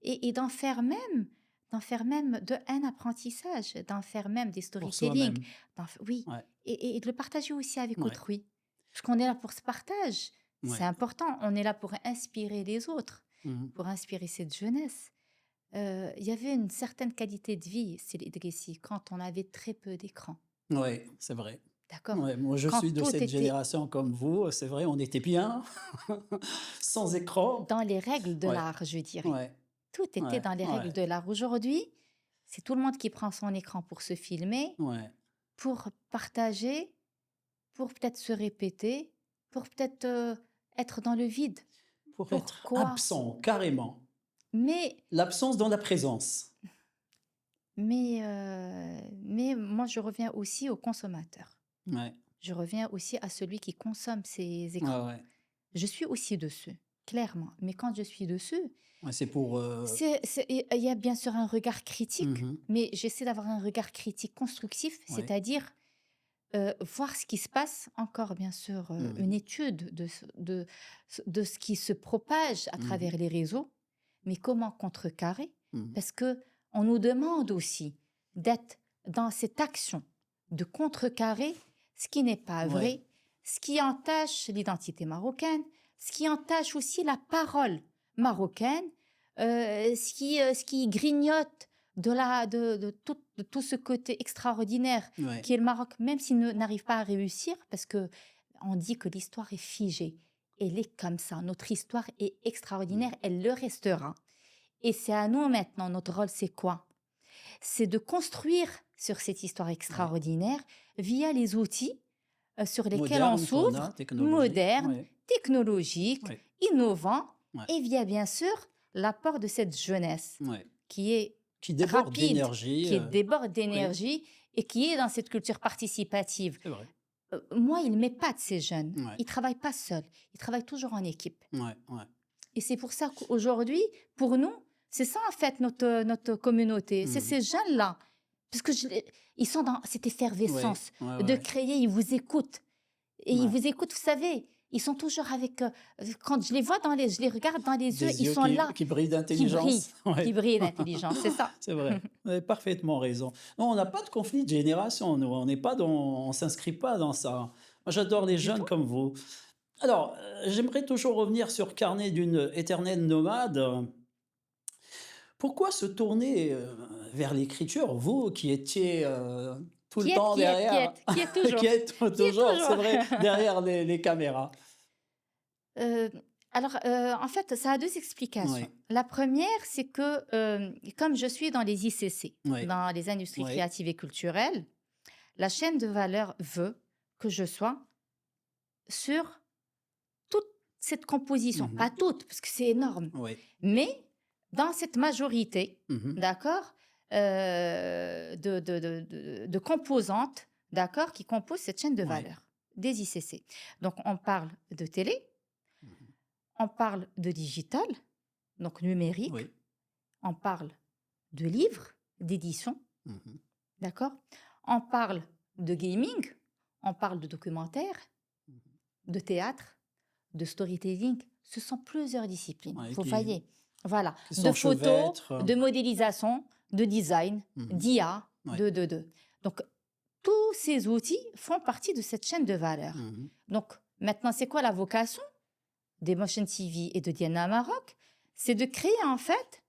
et d'en faire même un apprentissage, d'en faire même des Pour storytelling, soi-même. oui, Ouais, et de le partager aussi avec ouais, autrui. Parce qu'on est là pour ce partage, c'est ouais. important, on est là pour inspirer les autres, Mhm. pour inspirer cette jeunesse. Il y avait une certaine qualité de vie, c'est l'Idrissi, quand on avait très peu d'écran, Ouais, c'est vrai. d'accord? Ouais, moi, je Quand suis de tout cette était génération comme vous. C'est vrai, on était bien, sans écran. dans les règles de Ouais, l'art, je dirais. ouais, Tout était ouais, dans les règles ouais, de l'art. Aujourd'hui, c'est tout le monde qui prend son écran pour se filmer, ouais. pour partager, pour peut-être se répéter, pour peut-être être dans le vide. Pour être Pourquoi? absent, carrément. Mais, L'absence dans la présence. mais moi, je reviens aussi au consommateur. Ouais. Je reviens aussi à celui qui consomme ces Ouais, écrans. ouais. Je suis aussi dessus, clairement. Mais quand je suis dessus, Ouais, c'est pour. il y a bien sûr un regard critique, Mhm. mais j'essaie d'avoir un regard critique constructif, Ouais. c'est-à-dire voir ce qui se passe, encore bien sûr, une Mhm. étude de ce qui se propage à Mhm. travers les réseaux, mais comment contrecarrer? Mhm. Parce que on nous demande aussi d'être dans cette action de contrecarrer ce qui n'est pas Ouais. vrai, ce qui entache l'identité marocaine, ce qui entache aussi la parole marocaine, ce qui grignote de tout ce côté extraordinaire Ouais. qui est le Maroc, même s'il n'arrive pas à réussir, parce que on dit que l'histoire est figée. Elle est comme ça. Notre histoire est extraordinaire, Mhm. elle le restera. Et c'est à nous maintenant, notre rôle, c'est quoi? C'est de construire sur cette histoire Ouais. extraordinaire via les outils sur lesquels on Moderne qu'on a, s'ouvre, technologique. modernes, Ouais. technologiques, Ouais. innovants, Ouais. et via bien sûr l'apport de cette jeunesse Ouais. qui est Qui déborde rapide, d'énergie. qui déborde Oui, d'énergie et qui est dans cette culture participative. c'est vrai. Moi, il m'épate ces jeunes. Ouais. Ils travaillent pas seuls, ils travaillent toujours en équipe. Ouais. Ouais. Et c'est pour ça qu'aujourd'hui, pour nous, c'est ça en fait notre communauté. C'est Mhm. ces jeunes-là. Parce que ils sont dans cette Ouais. effervescence Ouais. de Ouais. créer, ils vous écoutent. Et ils Ouais. vous écoutent, vous savez, ils sont toujours avec... quand je les vois je les regarde dans les yeux, Des ils yeux sont là, qui brillent qui brillent, d'intelligence. Ouais. qui brillent d'intelligence, c'est ça. C'est vrai. Vous avez parfaitement raison. Non, on n'a pas de conflit de génération, nous. On n'est pas dans, on s'inscrit pas dans ça. Moi, j'adore les Du jeunes tout. comme vous. Alors, j'aimerais toujours revenir sur Carnet d'une éternelle nomade. Pourquoi se tourner vers l'écriture, vous qui étiez tout le temps derrière, Qui est qui toujours, êtes qui est toujours, c'est toujours. vrai, derrière les caméras? Euh, alors, en fait, ça a deux explications. Oui, La première, c'est que comme je suis dans les ICC, oui, dans les industries oui. créatives et culturelles, la chaîne de valeur veut que je sois sur toute cette composition. Pas Mhm. toute, parce que c'est énorme, Oui. mais dans cette majorité, Mhm. d'accord, de composantes, d'accord, qui composent cette chaîne de Oui. valeur des ICC. Donc, on parle de télé, Mhm. on parle de digital, donc numérique, Oui. on parle de livres, d'édition, Mhm. d'accord, on parle de gaming, on parle de documentaire, Mhm. de théâtre, de storytelling. Ce sont plusieurs disciplines, Ouais, vous voyez. Voilà, qui de photos, s'enchevêtrent. de modélisation, de design, Mhm. d'IA, Oui. de. Donc, tous ces outils font partie de cette chaîne de valeur. Mhm. Donc, maintenant, c'est quoi la vocation des Motion TV et de Diana Maroc? C'est de créer en fait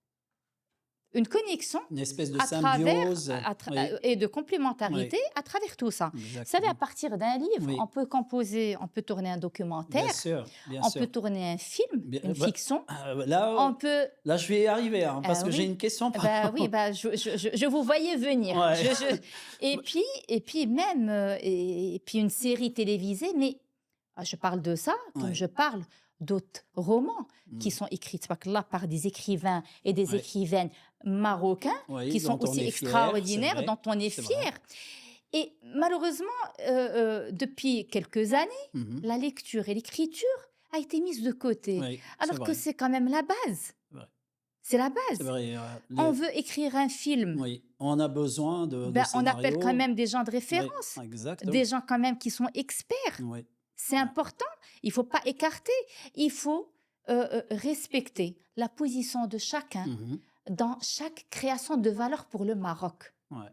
une connexion Une espèce de à travers symbiose. Oui, et de complémentarité oui, à travers tout ça. Vous savez, à exactement. partir d'un livre, on Oui, peut composer, on peut tourner un bien documentaire, sûr, bien on peut sûr. tourner un film, Bien, une fiction, là, on peut... là, je vais y arriver, hein, parce que j'ai oui, une question par bah oui, rapport. bah je vous voyais venir. Ouais. Et puis même, et puis une série télévisée, mais je parle de ça comme Ouais. je parle d'autres romans qui Mm. sont écrits là par des écrivains et des Ouais. écrivaines marocains Oui, qui sont dont on aussi est fier, c'est extraordinaires, vrai, dont on est c'est vrai. fier. Et malheureusement, depuis quelques années, Mhm. la lecture et l'écriture a été mise de côté, Oui, c'est alors que vrai, c'est quand même la base. c'est vrai. C'est la C'est base. vrai, On veut écrire un film, oui, on a besoin de ben, on appelle quand scénarios. même des gens de Oui, référence, des exactement. gens quand même qui sont experts. Oui, C'est ouais. important. Il faut pas écarter. Il faut respecter la position de chacun Mhm. dans chaque création de valeur pour le Maroc. Ouais.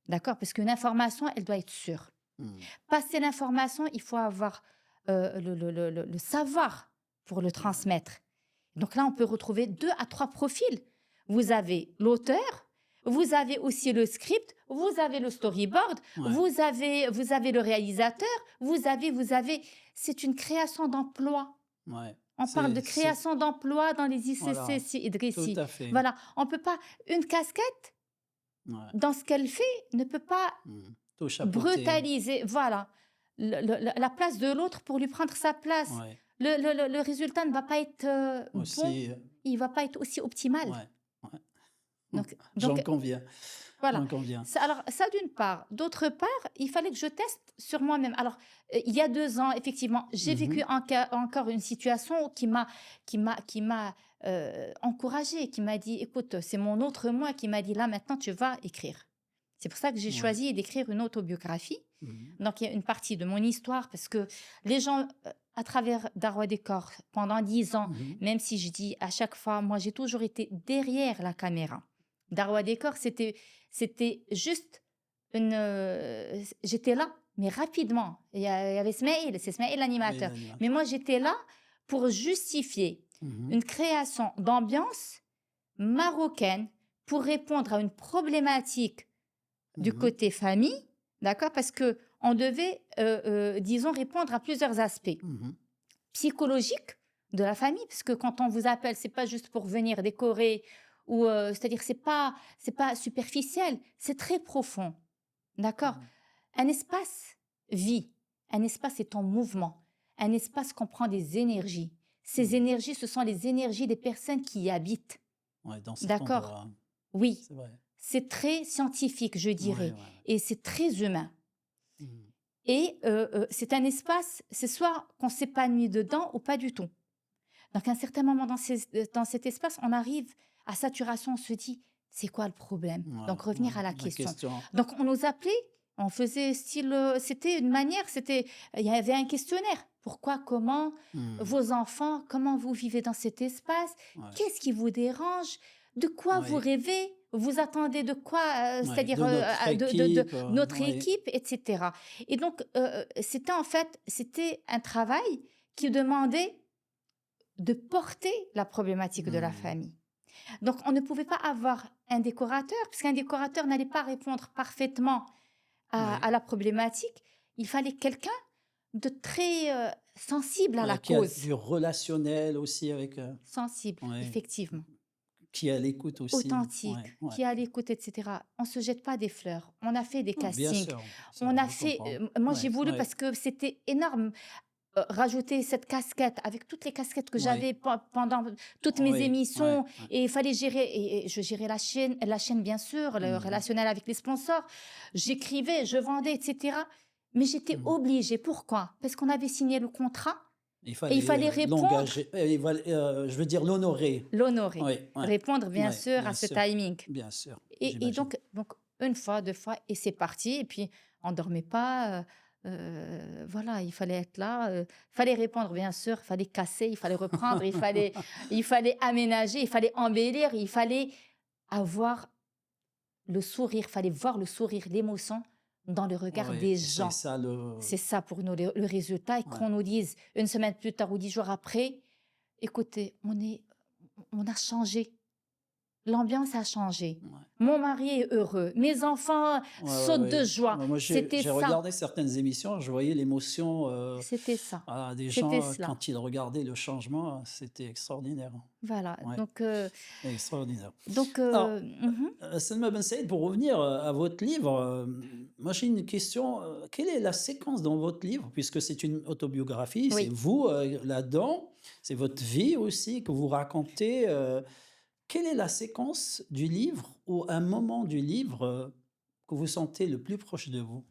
D'accord? Parce qu'une information, elle doit être sûre. Mhm. Passer l'information, il faut avoir le savoir pour le transmettre. Donc là, on peut retrouver 2 à 3 profils. Vous avez l'auteur, vous avez aussi le script, vous avez le storyboard, Ouais. vous avez le réalisateur, vous avez. C'est une création d'emploi. Ouais. On parle de C'est, création d'emploi dans les ICC, voilà, si tout Idrissi. à fait. Voilà, on peut pas. Une casquette, Ouais. dans ce qu'elle fait, ne peut pas Mhm. Tout chapeauté. brutaliser, voilà, la place de l'autre pour lui prendre sa place. Ouais. le résultat ne va pas être bon, Aussi, il va pas être aussi optimal. ouais, ouais. J'en Donc conviens, voilà. j'en conviens. Alors ça d'une part. D'autre part, il fallait que je teste sur moi-même. Alors, il y a 2 ans, effectivement, j'ai vécu Mhm, encore une situation qui m'a encouragée, qui m'a dit: «Écoute, c'est mon autre moi qui m'a dit: "Là, maintenant, tu vas écrire"». C'est pour ça que j'ai ouais. choisi d'écrire une autobiographie. Mhm, Donc il y a une partie de mon histoire parce que les gens, à travers Darwa Décor, pendant 10 ans, mhm, même si je dis à chaque fois, moi, j'ai toujours été derrière la caméra. Darwa Décor, c'était juste j'étais là, mais rapidement. Il y avait Smaïl, c'est Smaïl oui, l'animateur. Mais l'animateur. moi, j'étais là pour justifier Mhm, une création d'ambiance marocaine pour répondre à une problématique du mhm, côté famille, d'accord? Parce que on devait, disons, répondre à plusieurs aspects. mhm. Psychologiques de la famille, parce que quand on vous appelle, c'est pas juste pour venir décorer ou, c'est-à-dire c'est pas superficiel, c'est très profond, d'accord? Ouais. Un espace vit, un espace est en mouvement, un espace comprend des énergies. Ces Mhm. énergies, ce sont les énergies des personnes qui y habitent, Ouais, dans cet d'accord? endroit, Oui, c'est vrai. c'est très scientifique, je Ouais, dirais, ouais. et c'est très humain. Mhm. Et c'est un espace, c'est soit qu'on s'épanouit dedans ou pas du tout. Donc, à un certain moment dans cet espace, on arrive à saturation, on se dit, c'est quoi le problème? Ouais, Donc, revenir ouais. à la La question. question. Donc, on nous appelait, on faisait style, c'était une manière, il y avait un questionnaire. Pourquoi, comment, Mhm. vos enfants, comment vous vivez dans cet espace? Ouais, Qu'est-ce qui vous dérange? De quoi vous ouais, rêvez? Vous attendez de quoi? ouais. C'est-à-dire De notre de équipe, notre ouais. équipe, etc. Et donc, c'était en fait, c'était un travail qui demandait de porter la problématique de la Mhm. famille. Donc, on ne pouvait pas avoir un décorateur, parce qu'un décorateur n'allait pas répondre parfaitement à Ouais. la problématique. Il fallait quelqu'un de très sensible à la Ouais, qui a cause. du relationnel aussi avec, Sensible, ouais, effectivement. qui est à l'écoute aussi. Authentique, Ouais, ouais. qui est à l'écoute, etc. On se jette pas des fleurs. On a fait des Ouais, bien castings. sûr, On a je fait. comprends. Moi, j'ai Ouais, voulu ouais, parce que c'était énorme. Rajouter cette casquette avec toutes les casquettes que ouais, j'avais pendant toutes mes ouais, ouais, émissions ouais. et il fallait gérer et je gérais la chaîne bien sûr, le Mhm. relationnel avec les sponsors. J'écrivais, je vendais, etc. Mais j'étais Mhm. obligée. Pourquoi? Parce qu'on avait signé le contrat Il et il fallait fallait répondre, l'engager, je veux dire l'honorer. l'honorer, Oui, ouais, répondre bien ouais, sûr à ce timing. bien sûr, Et j'imagine. donc, une fois, deux fois, et c'est parti. Et puis, on dormait pas. Voilà, il fallait être là. Fallait répondre, bien sûr. Il fallait casser, il fallait reprendre, il fallait aménager, il fallait embellir, il fallait avoir le sourire, il fallait voir le sourire, l'émotion dans le regard Ouais, des c'est gens. ça C'est ça pour nous le résultat. Et ouais, qu'on nous dise une semaine plus tard ou 10 jours après, écoutez, on a changé. L'ambiance a changé. ouais. Mon mari est heureux. Mes enfants Ouais, ouais, sautent de ouais. joie. Moi, C'était j'ai ça. regardé certaines émissions, je voyais l'émotion, C'était ça. voilà, des C'était gens, cela. quand ils regardaient le changement, c'était extraordinaire. Voilà. Ouais, extraordinaire. Alors, Mhm. Salma Ben Saïd, pour revenir, à votre livre, moi j'ai une question, quelle est la séquence dans votre livre? Puisque c'est une autobiographie, c'est Oui. vous, là-dedans, c'est votre vie aussi que vous racontez, quelle est la séquence du livre ou un moment du livre, que vous sentez le plus proche de vous?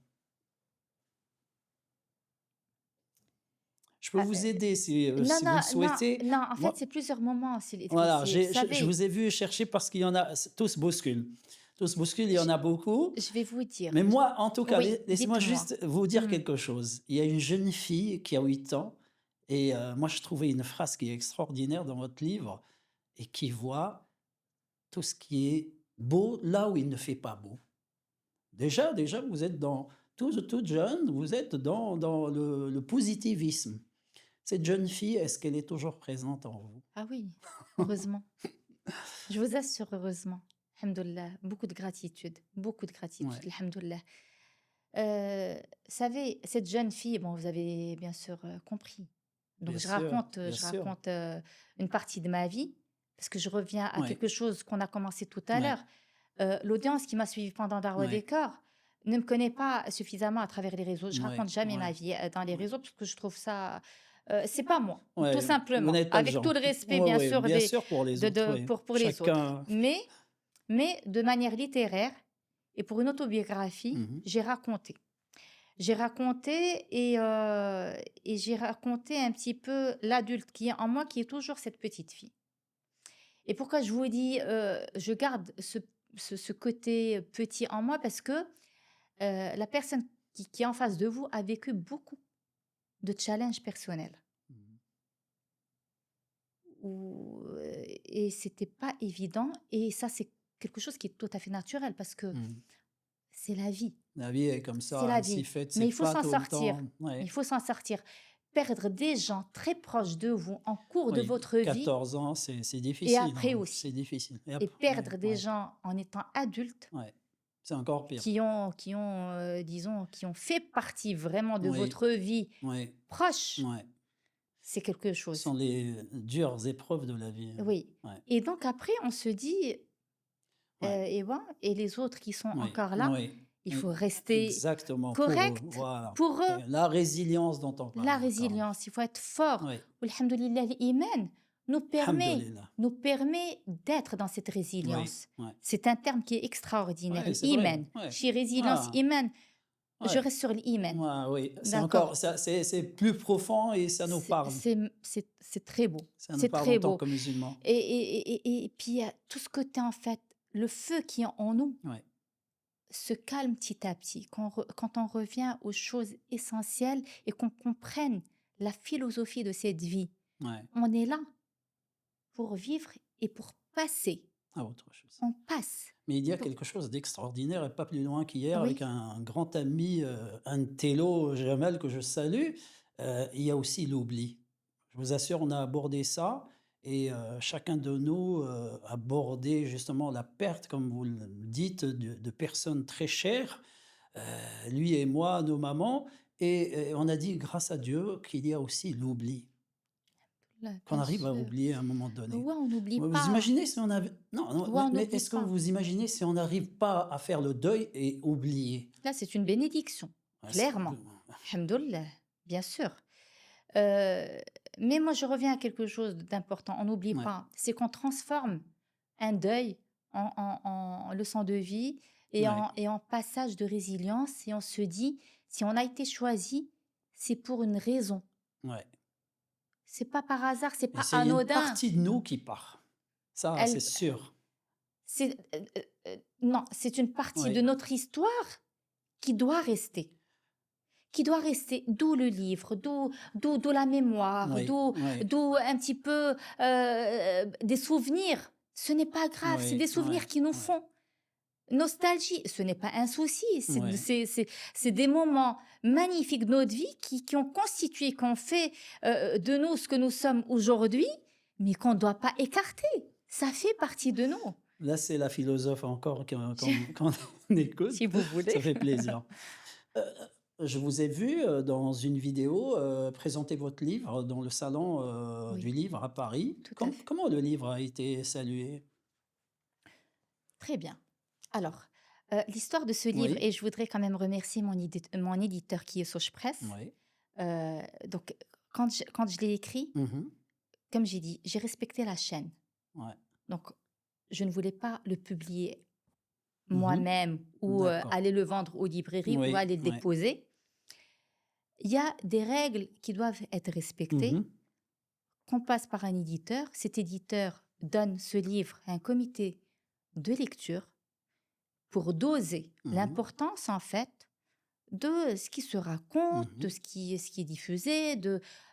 Je peux Ah, vous aider non, si vous non, le non, souhaitez. non. En fait, Moi c'est plusieurs moments. voilà, Vous je savez, vous ai vu chercher parce qu'il y en a tous bousculent. Tous bousculent, il y je, en a beaucoup. je vais vous dire. Mais moi, en tout cas, Oui, laissez-moi dites-moi. juste vous dire Hmm. quelque chose. Il y a une jeune fille qui a 8 ans et moi, je trouvais une phrase qui est extraordinaire dans votre livre et qui voit tout ce qui est beau là où il ne fait pas beau. Déjà, vous êtes toute jeune, vous êtes dans le positivisme. Cette jeune fille, est-ce qu'elle est toujours présente en vous? Ah oui, heureusement. Je vous assure, heureusement. Alhamdoulilah. Beaucoup de gratitude. Beaucoup de gratitude. Ouais, Alhamdoulilah. Savez, cette jeune fille, bon, vous avez bien sûr compris. Donc, bien sûr, bien je sûr. raconte une partie de ma vie, parce que je reviens à Ouais, quelque chose qu'on a commencé tout à ouais, l'heure. L'audience qui m'a suivi pendant Darwa ouais, Décor ne me connaît pas suffisamment à travers les réseaux. Je ouais, raconte jamais ma ouais, vie dans les ouais. réseaux, parce que je trouve ça c'est pas moi, tout Ouais, vous simplement. n'êtes pas le Avec tout genre. le respect, Oui, bien oui, sûr, bien sûr pour les autres, oui. pour les autres. Chacun. Mais de manière littéraire et pour une autobiographie, Mhm, j'ai raconté. J'ai raconté et j'ai raconté un petit peu l'adulte qui est en moi, qui est toujours cette petite fille. Et pourquoi je vous dis, je garde ce côté petit en moi parce que la personne qui est en face de vous a vécu beaucoup de challenges personnels. mhm, Et c'était pas évident. Et ça, c'est quelque chose qui est tout à fait naturel parce que mhm. c'est la vie. La vie est comme C'est ça, la ainsi vie. faite, Mais c'est il faut pas s'en tout le sortir. temps. Il Ouais, faut s'en sortir. Perdre des gens très proches de vous en cours de oui, votre vie 14 ans, c'est et difficile, après hein, c'est aussi. difficile. Et Et ouais, perdre des ouais, gens en étant adulte ouais. C'est encore pire. disons, qui ont fait partie vraiment de Oui, votre vie oui, proche, ouais. c'est quelque Ce chose. sont les dures épreuves de la vie. Oui. Ouais, Et donc après, on se dit, ouais, et les autres qui sont oui, encore là, oui. il Et faut rester exactement, pour eux, correct voilà. pour eux. Et la résilience dont on La parle encore. résilience, il faut être fort. Oui, Alhamdoulilah, l'iman alhamdoulilah. nous permet d'être dans cette Oui, résilience. oui. C'est un terme qui est extraordinaire, Ouais, c'est vrai. l'iman. Ouais. Chez résilience, Ah, iman, je ouais. reste sur l'iman. Ouais, oui. C'est D'accord? encore, ça, c'est plus profond et ça nous parle. C'est très beau. Ça nous C'est parle en très tant beau. que musulmans. Et puis, il y a tout ce côté, en fait, le feu qui est en nous Ouais, se calme petit à petit. Quand on revient aux choses essentielles et qu'on comprenne la philosophie de cette vie, ouais. on est là pour vivre et pour passer. Ah, autre chose. On passe. Mais il y a Donc, quelque chose d'extraordinaire et pas plus loin qu'hier avec oui, un grand ami, un télo, Jamal, que je salue. Il y a aussi l'oubli. Je vous assure, on a abordé ça et chacun de nous a abordé justement la perte, comme vous le dites, de personnes très chères, lui et moi, nos mamans. Et on a dit, grâce à Dieu, qu'il y a aussi l'oubli, là, qu'on bien arrive à sûr. oublier à un moment donné. Ouais, on n'oublie Vous pas. imaginez si on avait... Non, non, Ouais, on mais n'oublie est-ce que pas. vous imaginez si on n'arrive pas à faire le deuil et oublier? Là, c'est une bénédiction, Ouais, clairement. Alhamdoulilah, bien sûr. Euh, mais moi, je reviens à quelque chose d'important. On n'oublie ouais, pas. C'est qu'on transforme un deuil en leçon de vie ouais, et en passage de résilience. Et on se dit, si on a été choisi, c'est pour une raison. ouais. C'est pas par hasard, c'est Et pas c'est il y a une anodin. partie de nous qui part. Ça, c'est Elle, sûr. non, c'est une partie de Oui, notre histoire qui doit rester. Qui doit rester, d'où le livre, d'où la mémoire, oui, oui, d'où un petit peu des souvenirs. Ce n'est pas grave, c'est des oui, souvenirs oui, qui nous oui, font nostalgie. Ce n'est pas un souci, oui. c'est des moments magnifiques de notre vie qui ont constitué, qui ont fait de nous ce que nous sommes aujourd'hui, mais qu'on ne doit pas écarter. Ça fait partie de nous. Là, c'est la philosophe encore qu'on écoute. Si vous voulez. Ça fait plaisir. Euh, je vous ai vu dans une vidéo présenter votre livre dans le salon du Oui, livre à Paris. tout à fait. Comment le livre a été salué? Très bien. Alors, l'histoire de ce livre, Oui, et je voudrais quand même remercier mon éditeur qui est Soche Presse. oui. Donc, quand je l'ai écrit, Mhm, comme j'ai dit, j'ai respecté la chaîne. ouais. Donc, je ne voulais pas le publier Mhm, moi-même ou d'accord. aller le vendre aux librairies ou Oui, aller le oui. déposer. Il y a des règles qui doivent être respectées. Mhm, Qu'on passe par un éditeur. Cet éditeur donne ce livre à un comité de lecture pour doser mhm, l'importance, en fait, de ce qui se raconte, de mhm. ce qui est diffusé,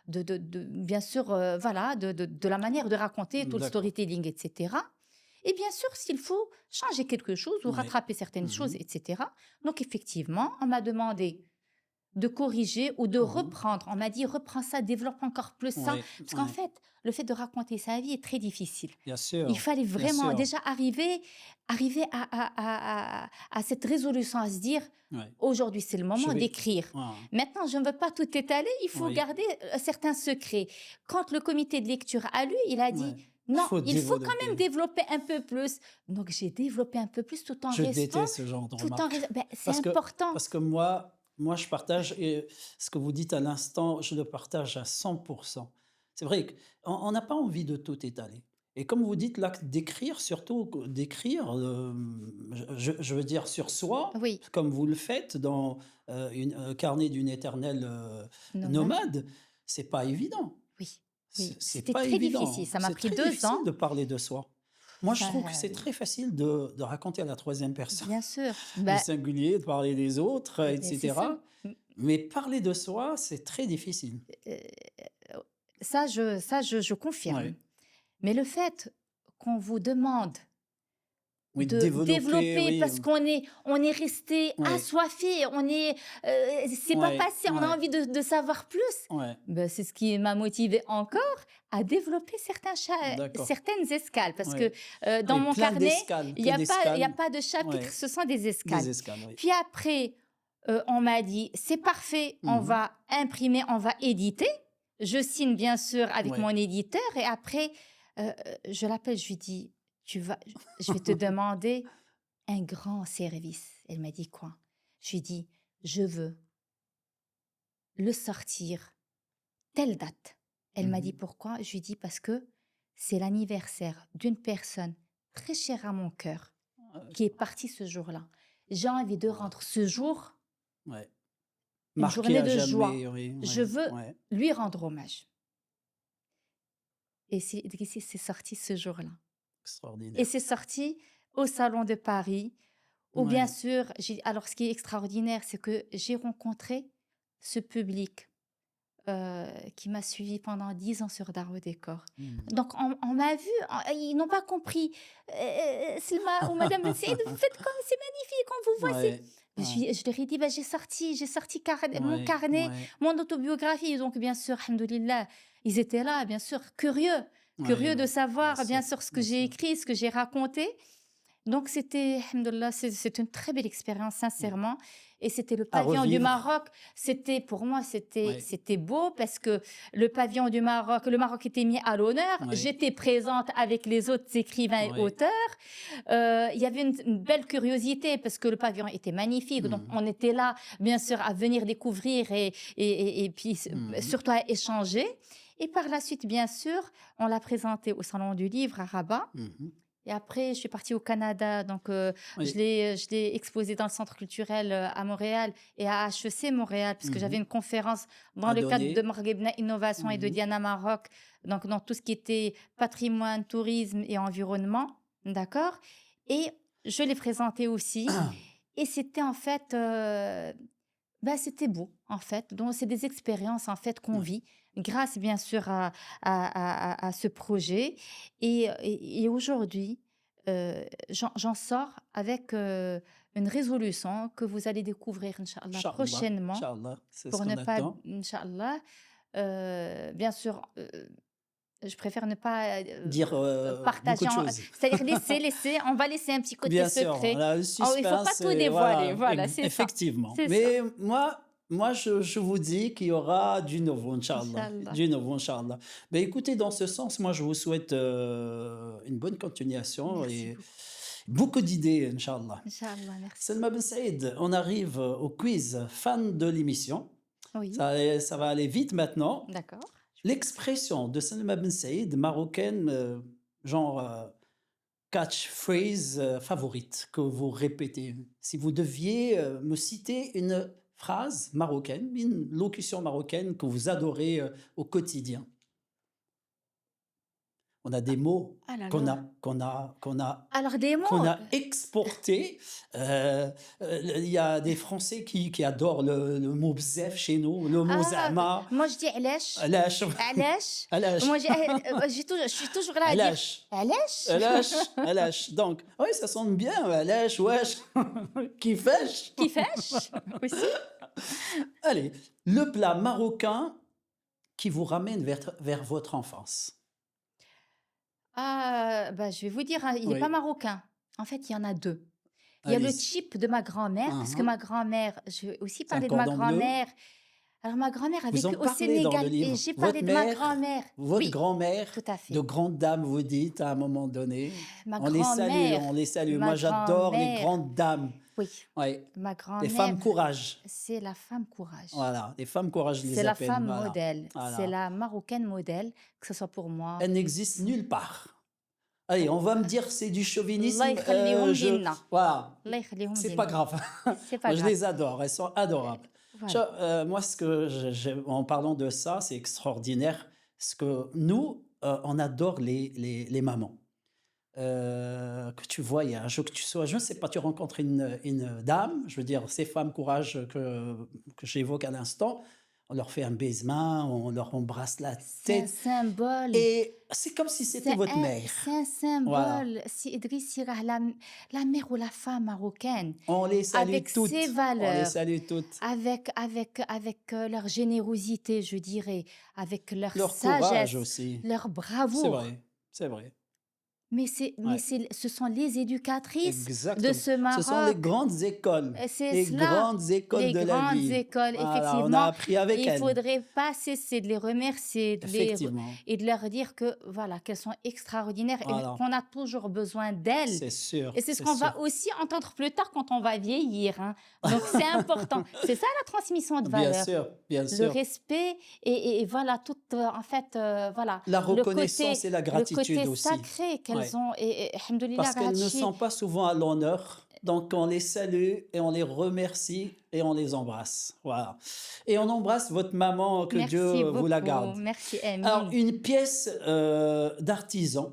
bien sûr, voilà, de la manière de raconter, tout le D'accord. storytelling, etc. Et bien sûr, s'il faut changer quelque chose ou Oui. rattraper certaines choses, Mhm, etc. Donc, effectivement, on m'a demandé de corriger ou de mhm. reprendre. On m'a dit, reprends ça, développe encore plus ça. Oui, Parce qu'en oui. fait, le fait de raconter sa vie est très difficile. Bien Il sûr, fallait bien vraiment sûr. déjà arriver à cette résolution, à se dire, Oui. aujourd'hui, c'est le Je moment vais. d'écrire. Ah, Maintenant, je ne veux pas tout étaler, il faut oui, garder certains secrets. Quand le comité de lecture a lu, il a dit, ouais. non, Faut il faut quand même développer. développer un peu plus. Donc, j'ai développé un peu plus tout en Je restant, déteste ce genre de remarques. ben, c'est Parce que, important. parce que moi, moi, je partage ce que vous dites à l'instant, je le partage à 100%. C'est vrai qu'on n'a pas envie de tout étaler. Et comme vous dites, l'acte d'écrire, surtout d'écrire, je veux dire sur soi, Oui, comme vous le faites dans carnet d'une éternelle nomade, nomade, c'est pas évident. oui, oui. C'est C'était pas très difficile. évident. Ça m'a C'est pris très 2 ans. difficile de parler de soi. Moi, je Ça, trouve que c'est très facile de raconter à la troisième personne, bien sûr. du Bah, singulier, de parler des autres, beh, c'est ça. etc. Mmh, Mais parler de soi, c'est très difficile. ça, je confirme. Ouais. Mais le fait qu'on vous demande Oui, de développer, développer oui, parce qu'on est resté ouais, assoiffé, c'est pas ouais, passé, on a ouais, envie de savoir plus. ouais, Ben, c'est ce qui m'a motivé encore à développer d'accord. certaines escales parce que Ouais. Ah dans oui, mon plein carnet, d'escales, il que n'y a pas, il y a d'escales. pas de chapitre, Ouais, ce sont des escales. des escales, oui. Puis après, on m'a dit, c'est parfait, on Mhm. va imprimer, on va éditer. Je signe bien sûr avec Ouais. mon éditeur et après, je l'appelle, je lui dis, je vais te demander un grand service. Elle m'a dit quoi? Je lui ai dit, je veux le sortir telle date. Elle m'a dit Mhm. pourquoi? Je lui ai dit parce que c'est l'anniversaire d'une personne très chère à mon cœur qui est partie ce jour-là. J'ai envie de Voilà. rendre ce jour Ouais. une Marqué journée à de jamais, joie. oui, Je ouais, veux ouais. lui rendre hommage. Et c'est sorti ce jour-là. Et Extraordinaire. c'est sorti au Salon de Paris, où bien Ouais. sûr, alors ce qui est extraordinaire, c'est que j'ai rencontré ce public qui m'a suivi pendant 10 ans sur Darou Décor. Mhm. Donc, on m'a vu, ils n'ont pas compris. Selma ou Madame Ben Saïd, vous faites comme, c'est magnifique, on vous voit. Ouais, ouais, Je leur ai dit, bah, j'ai sorti mon ouais, carnet, ouais, mon autobiographie. Donc, bien sûr, alhamdoulilah, ils étaient là, bien sûr, curieux. ouais, Curieux de ouais, bien savoir, bien sûr, sûr, ce que bien j'ai sûr. écrit, ce que j'ai raconté. Donc c'était, alhamdoulilah, c'est une très belle expérience, Ouais. sincèrement. Et c'était le À pavillon du revivre. Maroc. C'était, pour moi, c'était, Ouais, c'était beau parce que le pavillon du Maroc, le Maroc était mis à l'honneur. ouais, J'étais présente avec les autres écrivains et ouais. auteurs. Il y avait une belle curiosité parce que le pavillon était magnifique. Donc Mhm. on était là, bien sûr, à venir découvrir et puis Mhm. surtout à échanger. Et par la suite, bien sûr, on l'a présenté au Salon du Livre à Rabat. Mhm. Et après, je suis partie au Canada, donc Oui. je l'ai exposé dans le centre culturel à Montréal et à HEC Montréal, puisque j'avais Mhm. une conférence dans À le cadre de donner. Marguerite Innovation et de Mhm. Diana Maroc, donc dans tout ce qui était patrimoine, tourisme et environnement, d'accord? Et je l'ai présenté aussi, et c'était en fait, bah, c'était beau, en fait. Donc, c'est des expériences, en fait, qu'on Ouais. vit grâce, bien sûr, à ce projet. Et aujourd'hui, j'en sors avec une résolution que vous allez découvrir, Inch'Allah, Inch'Allah, prochainement, Inch'Allah, c'est ce pour ne qu'on pas, attend. Inch'Allah, bien sûr, je préfère ne pas Dire beaucoup partager, de choses. c'est-à-dire on va laisser un petit côté Bien sûr, secret. là, le Oh, il ne faut pas suspense, tout dévoiler, voilà, voilà, c'est ça. effectivement. C'est ça. Mais moi je vous dis qu'il y aura du nouveau, Inch'Allah. Inch'Allah. Du nouveau, Inch'Allah. Ben, écoutez, dans ce sens, moi, je vous souhaite une bonne continuation Merci et beaucoup. beaucoup d'idées, Inch'Allah. Inch'Allah, merci. Selma Ben Saïd, on arrive au quiz fan de l'émission. Oui, Ça va aller vite maintenant. d'accord. Je vous écoute. L'expression de Selma Ben Saïd, marocaine, genre catchphrase favorite que vous répétez. Si vous deviez me citer une phrase marocaine, une locution marocaine que vous adorez au quotidien. On a des mots Ah là qu'on là. a, qu'on a, qu'on a, Alors des mots, qu'on a exportés. Il y a des Français qui adorent le mot bzef chez nous, le mot ah, zama, moi je dis علاش. alash, علاش. alash, Moi, je suis toujours là à dire alash. علاش. Lâche, lâche. Donc, oui, ça sonne bien. Lâche, wesh, qui fêche. Qui fâche aussi. Allez, le plat marocain qui vous ramène vers votre enfance. Ah, bah, je vais vous dire, hein, il n'est pas Oui, marocain. En fait, il y en a deux. Il y a le allez-y. chip de ma grand-mère, parce que Uhum. ma grand-mère, je vais aussi C'est un parler de ma cordon bleu. grand-mère. Alors ma grand-mère a Vous en vécu au parlez dans le Sénégal et livre. j'ai parlé Votre de ma mère, grand-mère. votre Oui, grand-mère, tout à de fait. grandes dames, vous dites à un moment donné. Ma On les salue, grand-mère, on les salue. ma Moi, j'adore les grand-mère, grandes dames. oui, Ouais. ma Les grand-mère, femmes courage. c'est la femme courage. Voilà. Les femmes courage, je C'est les la appelle. femme Voilà. modèle. C'est Voilà. la marocaine modèle, que ce soit pour moi. Elles n'existent nulle part. Allez, on va me dire c'est du Allah chauvinisme. يخليهم لينا. Voilà. الله يخليهم C'est pas لينا. grave. C'est pas Moi, je grave. les adore. Elles sont adorables. Voilà. Moi, ce que en parlant de ça, c'est extraordinaire. Ce que nous, on adore les mamans. Que tu vois, il y a un jour que tu sois, je ne sais pas, tu rencontres une dame, je veux dire, ces femmes courage que j'évoque à l'instant, on leur fait un baisement, on leur embrasse la C'est un tête, symbole. et c'est comme si c'était votre mère. C'est un Voilà. symbole. Si Idriss Sirah, la mère ou la femme marocaine, On les salue avec toutes. ses On les valeurs, salue toutes. avec leur générosité, je dirais, avec leur Leur courage sagesse, aussi. leur C'est bravoure. vrai. C'est vrai. Mais Ouais. ce sont les éducatrices de Exactement. ce Ce sont les Maroc. grandes écoles. C'est Les cela, grandes écoles les de la grandes vie. écoles, Voilà, on a effectivement. appris avec Il elles. faudrait pas cesser de les remercier Effectivement. et de leur dire que voilà, qu'elles sont extraordinaires et Voilà. qu'on a toujours besoin d'elles. C'est sûr. Et c'est ce C'est qu'on sûr. va aussi entendre plus tard quand on va vieillir, hein. Donc c'est important. C'est ça la transmission de Bien valeurs. sûr, bien Le sûr. respect et voilà, tout, en fait, voilà, La le reconnaissance côté, et la le gratitude côté aussi. sacré Ouais. qu'elles ont. Et alhamdoulilah, Parce qu'elles ne Rachi, sont pas souvent à l'honneur. Donc, on les salue et on les remercie et on les embrasse. Voilà. Et on embrasse votre maman, que merci Dieu vous la beaucoup. garde. Merci, Alors, Amine. une pièce d'artisan,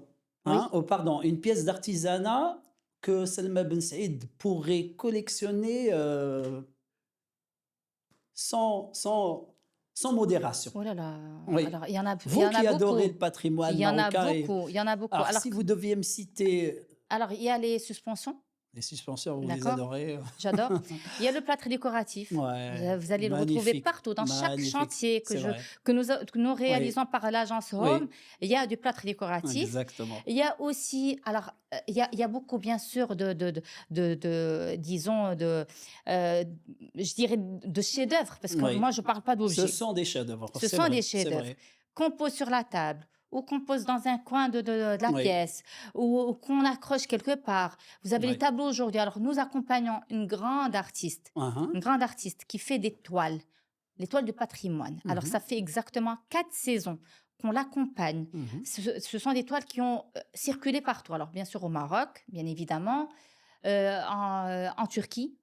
Oui. hein, oh, pardon, une pièce d'artisanat que Salma Ben Saïd pourrait collectionner sans, sans, sans modération. Oh là là. Oui. Alors, il y en a Vous qui adorez beaucoup. le patrimoine Il y en a marocain. beaucoup. Il y en a beaucoup. Alors, si vous deviez me citer Alors, il y a les suspensions. les suspensions, vous les D'accord. adorez. J'adore. Il y a le plâtre décoratif. Ouais, Vous allez le retrouver magnifique, partout, dans chaque magnifique, chantier c'est vrai. que nous Oui, réalisons par l'agence Home. oui, Il y a du plâtre décoratif. exactement. Il y a aussi, alors, il y a beaucoup, bien sûr, disons, je dirais, de chefs-d'œuvre, parce que Oui, moi, je ne parle pas ce d'objets. sont des chefs-d'œuvre, Ce c'est sont vrai, des c'est chefs-d'œuvre vrai. qu'on pose sur la table ou qu'on pose dans un coin de la Oui, pièce ou qu'on accroche quelque part. Vous avez les oui. tableaux aujourd'hui. Alors, nous accompagnons une grande artiste qui fait des toiles, les toiles de patrimoine. Alors, ça fait exactement 4 saisons qu'on l'accompagne. Mhm. Ce sont des toiles qui ont circulé partout. Alors, bien sûr, au Maroc, bien évidemment, en Turquie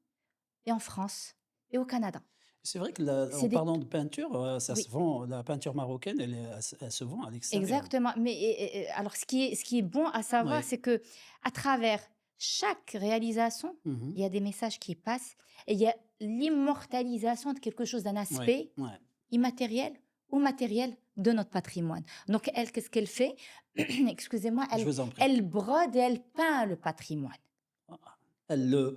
et en France et au Canada. C'est vrai que C'est en des... parlant de peinture, ça Oui, se vend, la peinture marocaine, elle se vend à l'extérieur. exactement. Mais alors, ce qui est bon à savoir, Oui. c'est que à travers chaque réalisation, Mhm. il y a des messages qui passent et il y a l'immortalisation de quelque chose, d'un Oui, aspect ouais. immatériel ou matériel de notre patrimoine. Donc, elle, qu'est-ce qu'elle fait? Excusez-moi, Je vous en prie. elle brode et elle peint le patrimoine. Elle le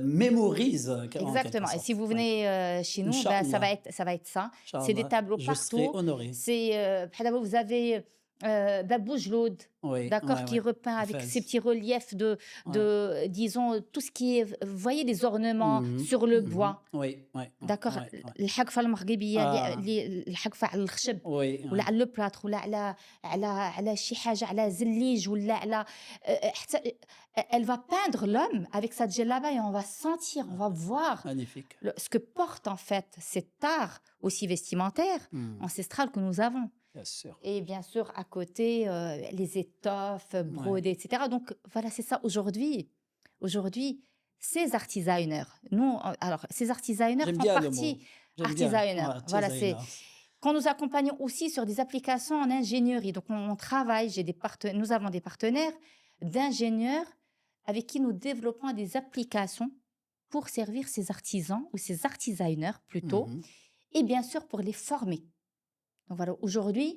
mémorise en quelque Exactement. Et si sorte. vous Oui. venez chez nous, ben, Inch'Allah, ça va être ça. C'est des Inch'Allah, tableaux je serai partout. honoré. C'est, vous avez Babou Jloud, Oui, d'accord, ouais, qui ouais. repeint avec ces Fez. petits reliefs Ouais. disons, tout ce qui est, vous voyez, les ornements Mhm, sur le mhm. bois. Oui, oui, oui, d'accord. oui, oui. الحقفة المغربية Ah, الحقفة على الخشب oui, ولا oui. على البلاط ولا على شي حاجة على زليج ولا على حتى elle va peindre l'homme avec sa djellaba et on va sentir, on va voir Magnifique. ce que porte en fait cet art aussi vestimentaire ancestral que nous avons. Bien sûr. Et bien sûr, à côté, les étoffes Ouais. brodées, etc. Donc voilà, c'est ça aujourd'hui. Aujourd'hui, ces artisaners, ces artisaners J'aime font bien le partie, mot. J'aime bien. artisaners, Ah, voilà, c'est designer. quand nous accompagnons aussi sur des applications en ingénierie. Donc on travaille, nous avons des partenaires d'ingénieurs avec qui nous développons des applications pour servir ces artisans ou ces artisaners plutôt, Mhm. et bien sûr pour les former. Donc voilà, aujourd'hui,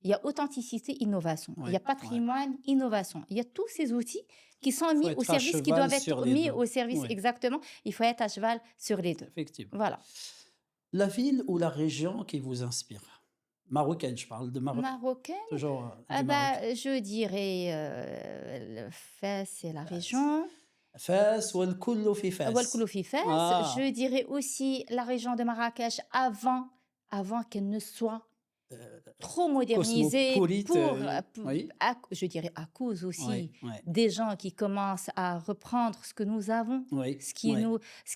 il y a authenticité, innovation. Il y Oui, a ouais. patrimoine, innovation. Il y a tous ces outils qui sont Il faut mis au être à service, qui cheval doivent sur être les mis deux. au service, Oui, exactement. Il faut être à cheval sur les deux. effectivement. Voilà. La ville ou la région qui vous inspire? Marocaine, je parle de Maroc. Marocaine, Toujours du Maroc. je dirais le Fès et la région. Fès والكل في فاس. Ouelkoulou fi Fès. Ah, Je dirais aussi la région de Marrakech avant avant qu'elle ne soit Euh, trop modernisée Cosmopolite, oui, je dirais à cause oui, aussi oui, des gens qui commencent à reprendre ce que nous avons, oui, oui, ce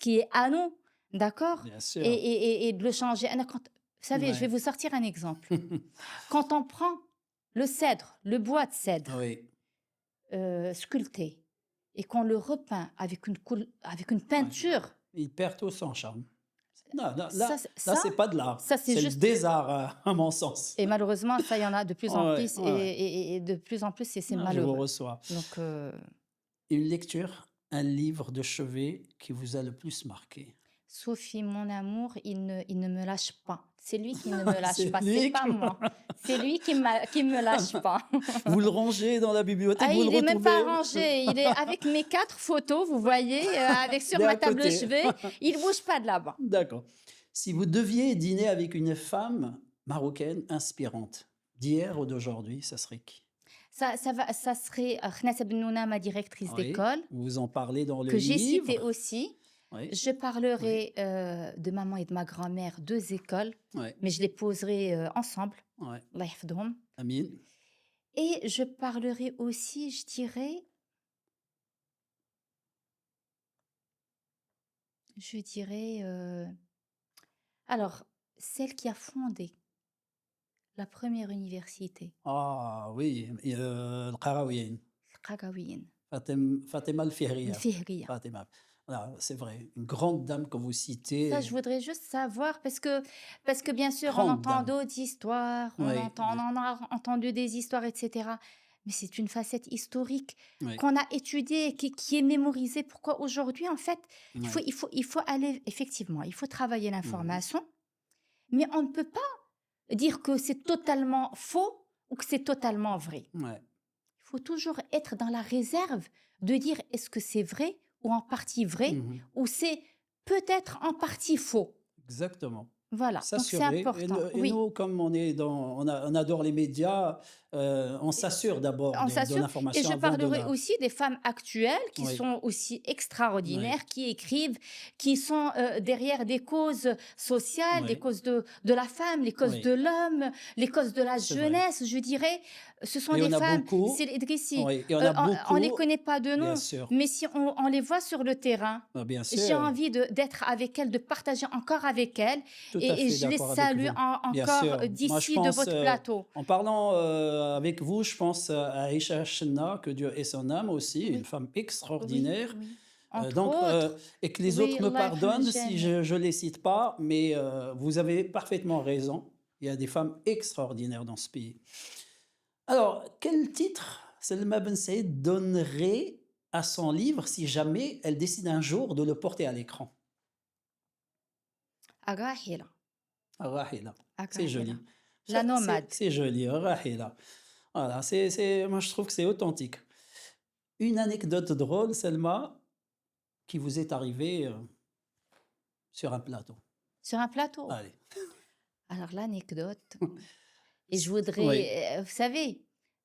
qui est à nous, d'accord? bien sûr. Et de le changer. Vous savez, je vais Ouais. vous sortir un exemple. Quand on prend le cèdre, le bois de cèdre Oui, sculpté et qu'on le repeint avec une ouais. peinture, Il perd tout son charme. Non, non, ça, là c'est pas de l'art, c'est c'est le juste. désart, à mon sens. Et malheureusement, ça, il y en a de plus en Ouais, plus, ouais, ouais. et de plus en plus, et c'est Non, je vous malheureux. reçois. Donc, Une lecture, un livre de chevet qui vous a le plus marqué. Sophie, mon amour, il ne me lâche pas. C'est lui qui ne me lâche C'est pas, c'est lui pas qui... moi. C'est lui qui me lâche pas. Vous le rangez dans la bibliothèque, Ah, vous le il est même pas retrouvez rangé. Il est avec mes 4 photos, vous voyez, avec il sur est ma à table de côté. chevet. Il bouge pas de là-bas. D'accord. Si vous deviez dîner avec une femme marocaine inspirante, d'hier ou d'aujourd'hui, ça serait qui? Ça serait Khnessa Bennouna, ma directrice Oui, d'école, vous en parlez dans le que j'ai citée livre. aussi. Oui, Je oui, parlerai de maman et de ma grand-mère, 2 écoles, oui, mais je les poserai ensemble. oui. Allah yahfadhom. Amine. Et je parlerai aussi, je dirais, alors, celle qui a fondé la première université, Ah oui, le Qarawiyyin. le Qagawiyin, Fatima le Al-Fihriya. Fihriya. Fatima. Voilà, c'est vrai, une grande dame que vous Ça, je citez, voudrais juste savoir, parce que bien sûr, on grande entend dame. d'autres histoires, Oui, on en a entendu des histoires, etc. Mais c'est une facette historique oui, qu'on a étudiée, qui est mémorisée. Pourquoi aujourd'hui, en fait, oui. il faut aller, effectivement, il faut travailler Mhm. l'information, mais on ne peut pas dire que c'est totalement faux ou que c'est totalement vrai. Ouais. Il faut toujours être dans la réserve de dire est-ce que c'est vrai ou en partie vrai Mhm. ou c'est peut-être en partie faux. Exactement. Voilà, donc c'est S'assurer. important, Et oui. nous, comme on est on adore les médias, on s'assure d'abord On de s'assure. Et l'information je avant de parlerai la. aussi des femmes actuelles qui Oui, sont aussi oui, extraordinaires, qui écrivent, qui sont derrière des causes sociales, des oui, causes de la femme, les causes de oui, l'homme, les causes de la c'est vrai. jeunesse, je dirais. Ce sont Et des on a femmes, c'est beaucoup, l'Idrissi. oui, et on a On ne les beaucoup, connaît pas de bien nom, sûr, mais si on les voit sur le terrain, bien j'ai sûr, envie d'être avec elles, de partager encore avec elles. tout à Et fait je les d'accord avec salue vous. Bien encore sûr. Moi, je d'ici de pense, votre plateau. en parlant avec vous, je pense à Aïcha Chenna, que Dieu ait son âme aussi, une Oui, femme oui, extraordinaire. oui. Entre Donc, autres. et que les Oui, autres me Allah yarham pardonnent si al-jami'. je ne les cite pas, mais vous avez parfaitement raison. Il y a des femmes extraordinaires dans ce pays. Alors, quel titre Selma Ben Saïd donnerait à son livre si jamais elle décide un jour de le porter à l'écran? Agahila, Rahila. C'est Agahila. joli. La nomade. C'est joli, Rahila. Voilà, moi je trouve que c'est authentique. Une anecdote drôle, Selma, qui vous est arrivée sur un plateau. Sur un plateau. Allez. Alors, l'anecdote. Et je voudrais, Oui, vous savez,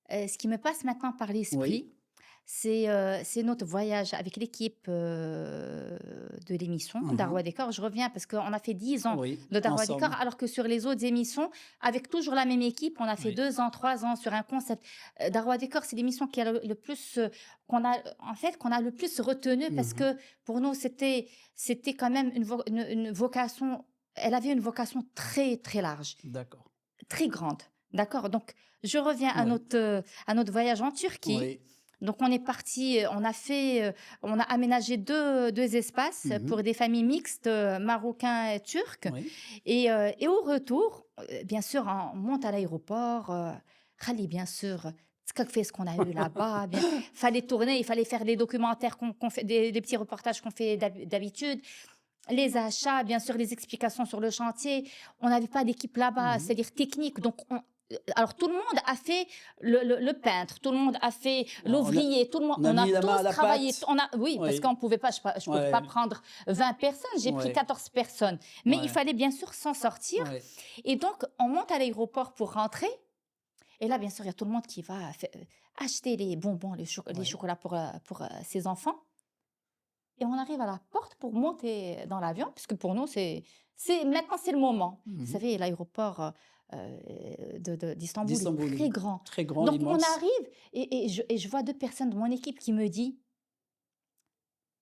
ce qui me passe maintenant par oui, l'esprit, c'est notre voyage avec l'équipe de l'émission mhm, Darwa Décor. Je reviens parce qu'on a fait 10 ans oui, de Darwa Décor, ensemble. alors que sur les autres émissions, avec toujours la même équipe, on a fait Oui, 2 ans, 3 ans sur un concept. Darwa Décor, c'est l'émission qui a le plus, qu'on a le plus retenu parce mhm, que pour nous, c'était quand même une vocation. Elle avait une vocation très, très large, d'accord. très grande. D'accord? Donc, je reviens Oui, à notre voyage en Turquie. oui, Donc, on est parti, on a aménagé deux espaces mhm, pour des familles mixtes, marocains et turcs. oui, Et au retour, bien sûr, on monte à l'aéroport. Khali, bien sûr, fait ce qu'on a eu là-bas. Bien, fallait tourner, il fallait faire des documentaires qu'on fait, des petits reportages qu'on fait d'habitude. Les achats, bien sûr, les explications sur le chantier. On n'avait pas d'équipe là-bas, mhm. c'est-à-dire technique. Donc, alors tout le monde a fait le peintre, tout le monde a fait On a, l'ouvrier, tout le monde, on a on a mis la main à tous la travaillé. pâte. Oui, parce Oui, qu'on pouvait pas, je pouvais pas ouais, prendre 20 personnes, j'ai pris ouais, 14 personnes. Mais il ouais, fallait bien sûr s'en sortir. ouais. Et donc, on monte à l'aéroport pour rentrer. Et là, bien sûr, il y a tout le monde qui va acheter les bonbons, les Ouais. chocolats pour ses enfants. Et on arrive à la porte pour monter dans l'avion, puisque pour nous, maintenant, c'est le moment. Vous Mhm. savez, l'aéroport d'Istanbul est D'Istanbul, très oui. grand. Très grand, Donc, on immense. arrive et je vois deux personnes de mon équipe qui me disent,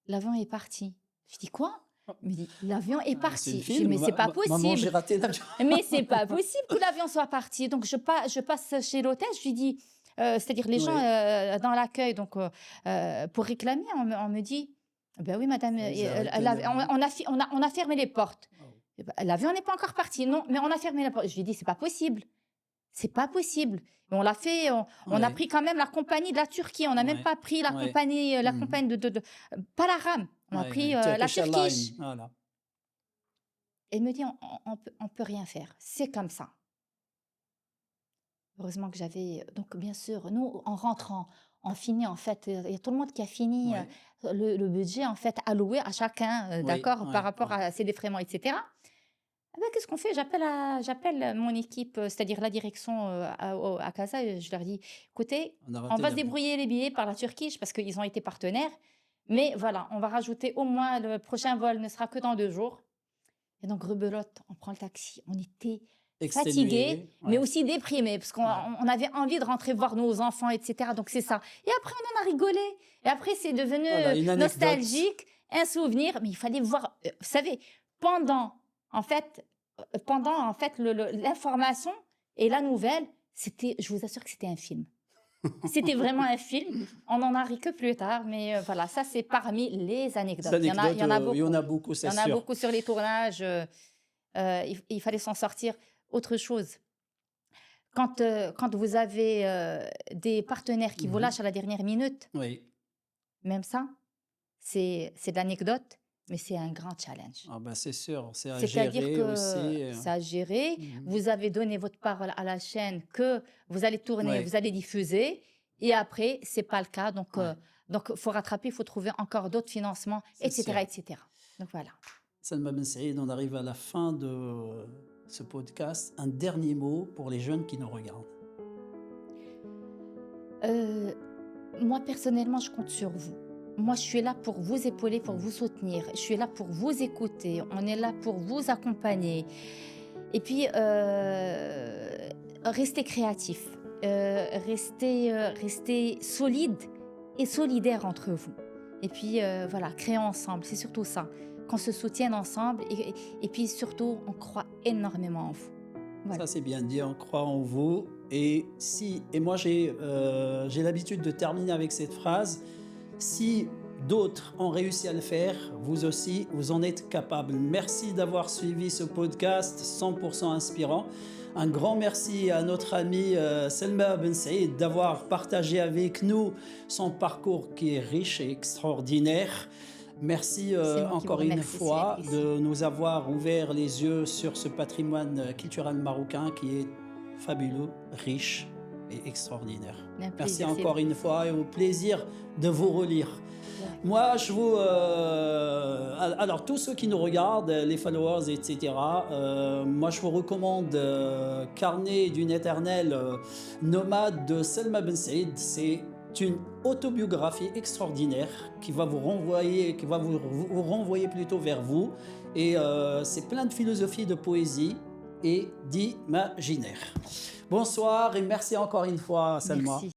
l'avion est parti. Je dis quoi? Il me dit, l'avion est C'est le parti. Je dis, film. mais c'est pas Maman, j'ai possible. raté l'avion. Mais c'est pas possible que l'avion soit parti. Donc, je passe chez l'hôtel, je lui dis, c'est-à-dire les gens Oui. dans l'accueil, donc pour réclamer, on me dit, ben oui, madame, Ils ont arrêté l'avion. on a fermé les portes. Oh. Eh ben, l'avion n'est pas encore parti, non, mais on a fermé la porte. Je lui dis, c'est pas possible. C'est pas possible. Et on l'a fait, on a Ouais. pris quand même la compagnie de la Turquie. On n'a même Ouais. pas pris la Ouais. compagnie, Mhm. pas la RAM. On a Ouais, pris ouais. la Turkish Airlines. Turkish. Voilà. Et il me dit, on peut rien faire. C'est comme ça. Heureusement que j'avais donc bien sûr, nous, en rentrant, on finit en fait, il y a tout le monde qui a fini, Ouais. le budget en fait alloué à chacun, Oui. d'accord? Par Ouais. rapport Ouais. à ses défraiements et cetera. Ah bah, qu'est-ce qu'on fait? J'appelle mon équipe, c'est-à-dire la direction, à Casa et je leur dis: «Écoutez, On a on raté va se l'avion. débrouiller les billets par la Turquie parce qu'ils ont été partenaires, mais voilà, on va rajouter au moins le prochain vol ne sera que dans 2 jours». Et donc rebelote, on prend le taxi. On était fatigués, Exténué. mais Ouais. aussi déprimés, parce qu'on Ouais. on avait envie de rentrer voir nos enfants, et cetera. Donc c'est ça. Et après, on en a rigolé. Et après, c'est devenu Voilà, une anecdote. nostalgique, un souvenir. Mais il fallait voir, vous savez, pendant, pendant en fait l'information et la nouvelle, c'était, je vous assure que c'était un film. C'était vraiment un film. On en a ri que plus tard, mais voilà, ça c'est parmi les Ces anecdotes. Il anecdotes, y en a il y en beaucoup. a beaucoup, Il c'est y en a sûr. beaucoup sur les tournages. Il fallait s'en sortir. Autre chose, quand vous avez des partenaires qui vous Mhm. lâchent à la dernière minute, Oui. même ça, c'est de l'anecdote, mais c'est un grand challenge. Ah ben, c'est sûr. C'est à C'est-à-dire gérer que aussi. ça a géré, Mhm. vous avez donné votre parole à la chaîne que vous allez tourner, Ouais. vous allez diffuser, et après, c'est pas le cas. Ouais. Donc, faut rattraper, il faut trouver encore d'autres financements, C'est sûr. etc., etc. Donc voilà. Salma Ben Saïd, on arrive à la fin de ce podcast. Un dernier mot pour les jeunes qui nous regardent. Euh, Moi, personnellement, je compte sur vous. Moi, je suis là pour vous épauler, pour Mhm. vous soutenir. Je suis là pour vous écouter. On est là pour vous accompagner. Et puis, restez créatifs. Restez solides et solidaires entre vous. Et puis, voilà, créons ensemble. C'est surtout ça. Qu'on se soutienne ensemble. Et puis, surtout, on croit énormément en vous. Voilà. Ça, c'est bien dit, on croit en vous. Et moi, j'ai l'habitude de terminer avec cette phrase. Si d'autres ont réussi à le faire, vous aussi, vous en êtes capable. Merci d'avoir suivi ce podcast 100% inspirant. Un grand merci à notre amie Salma Ben Saïd d'avoir partagé avec nous son parcours qui est riche et extraordinaire. Merci C'est moi qui vous encore une remercie, c'est fois Idriss. de nous avoir ouvert les yeux sur ce patrimoine culturel marocain qui est fabuleux, riche et extraordinaire. Un Merci plaisir, c'est encore une fois et au plaisir de vous relire. ouais. Moi, alors, tous ceux qui nous regardent, les followers, etc., moi, je vous recommande Carnet d'une éternelle nomade de Selma Ben Saïd. C'est une autobiographie extraordinaire qui va vous renvoyer plutôt vers vous. Et c'est plein de philosophie, de poésie et d'imaginaire. Bonsoir et merci encore une fois, Selma. Merci.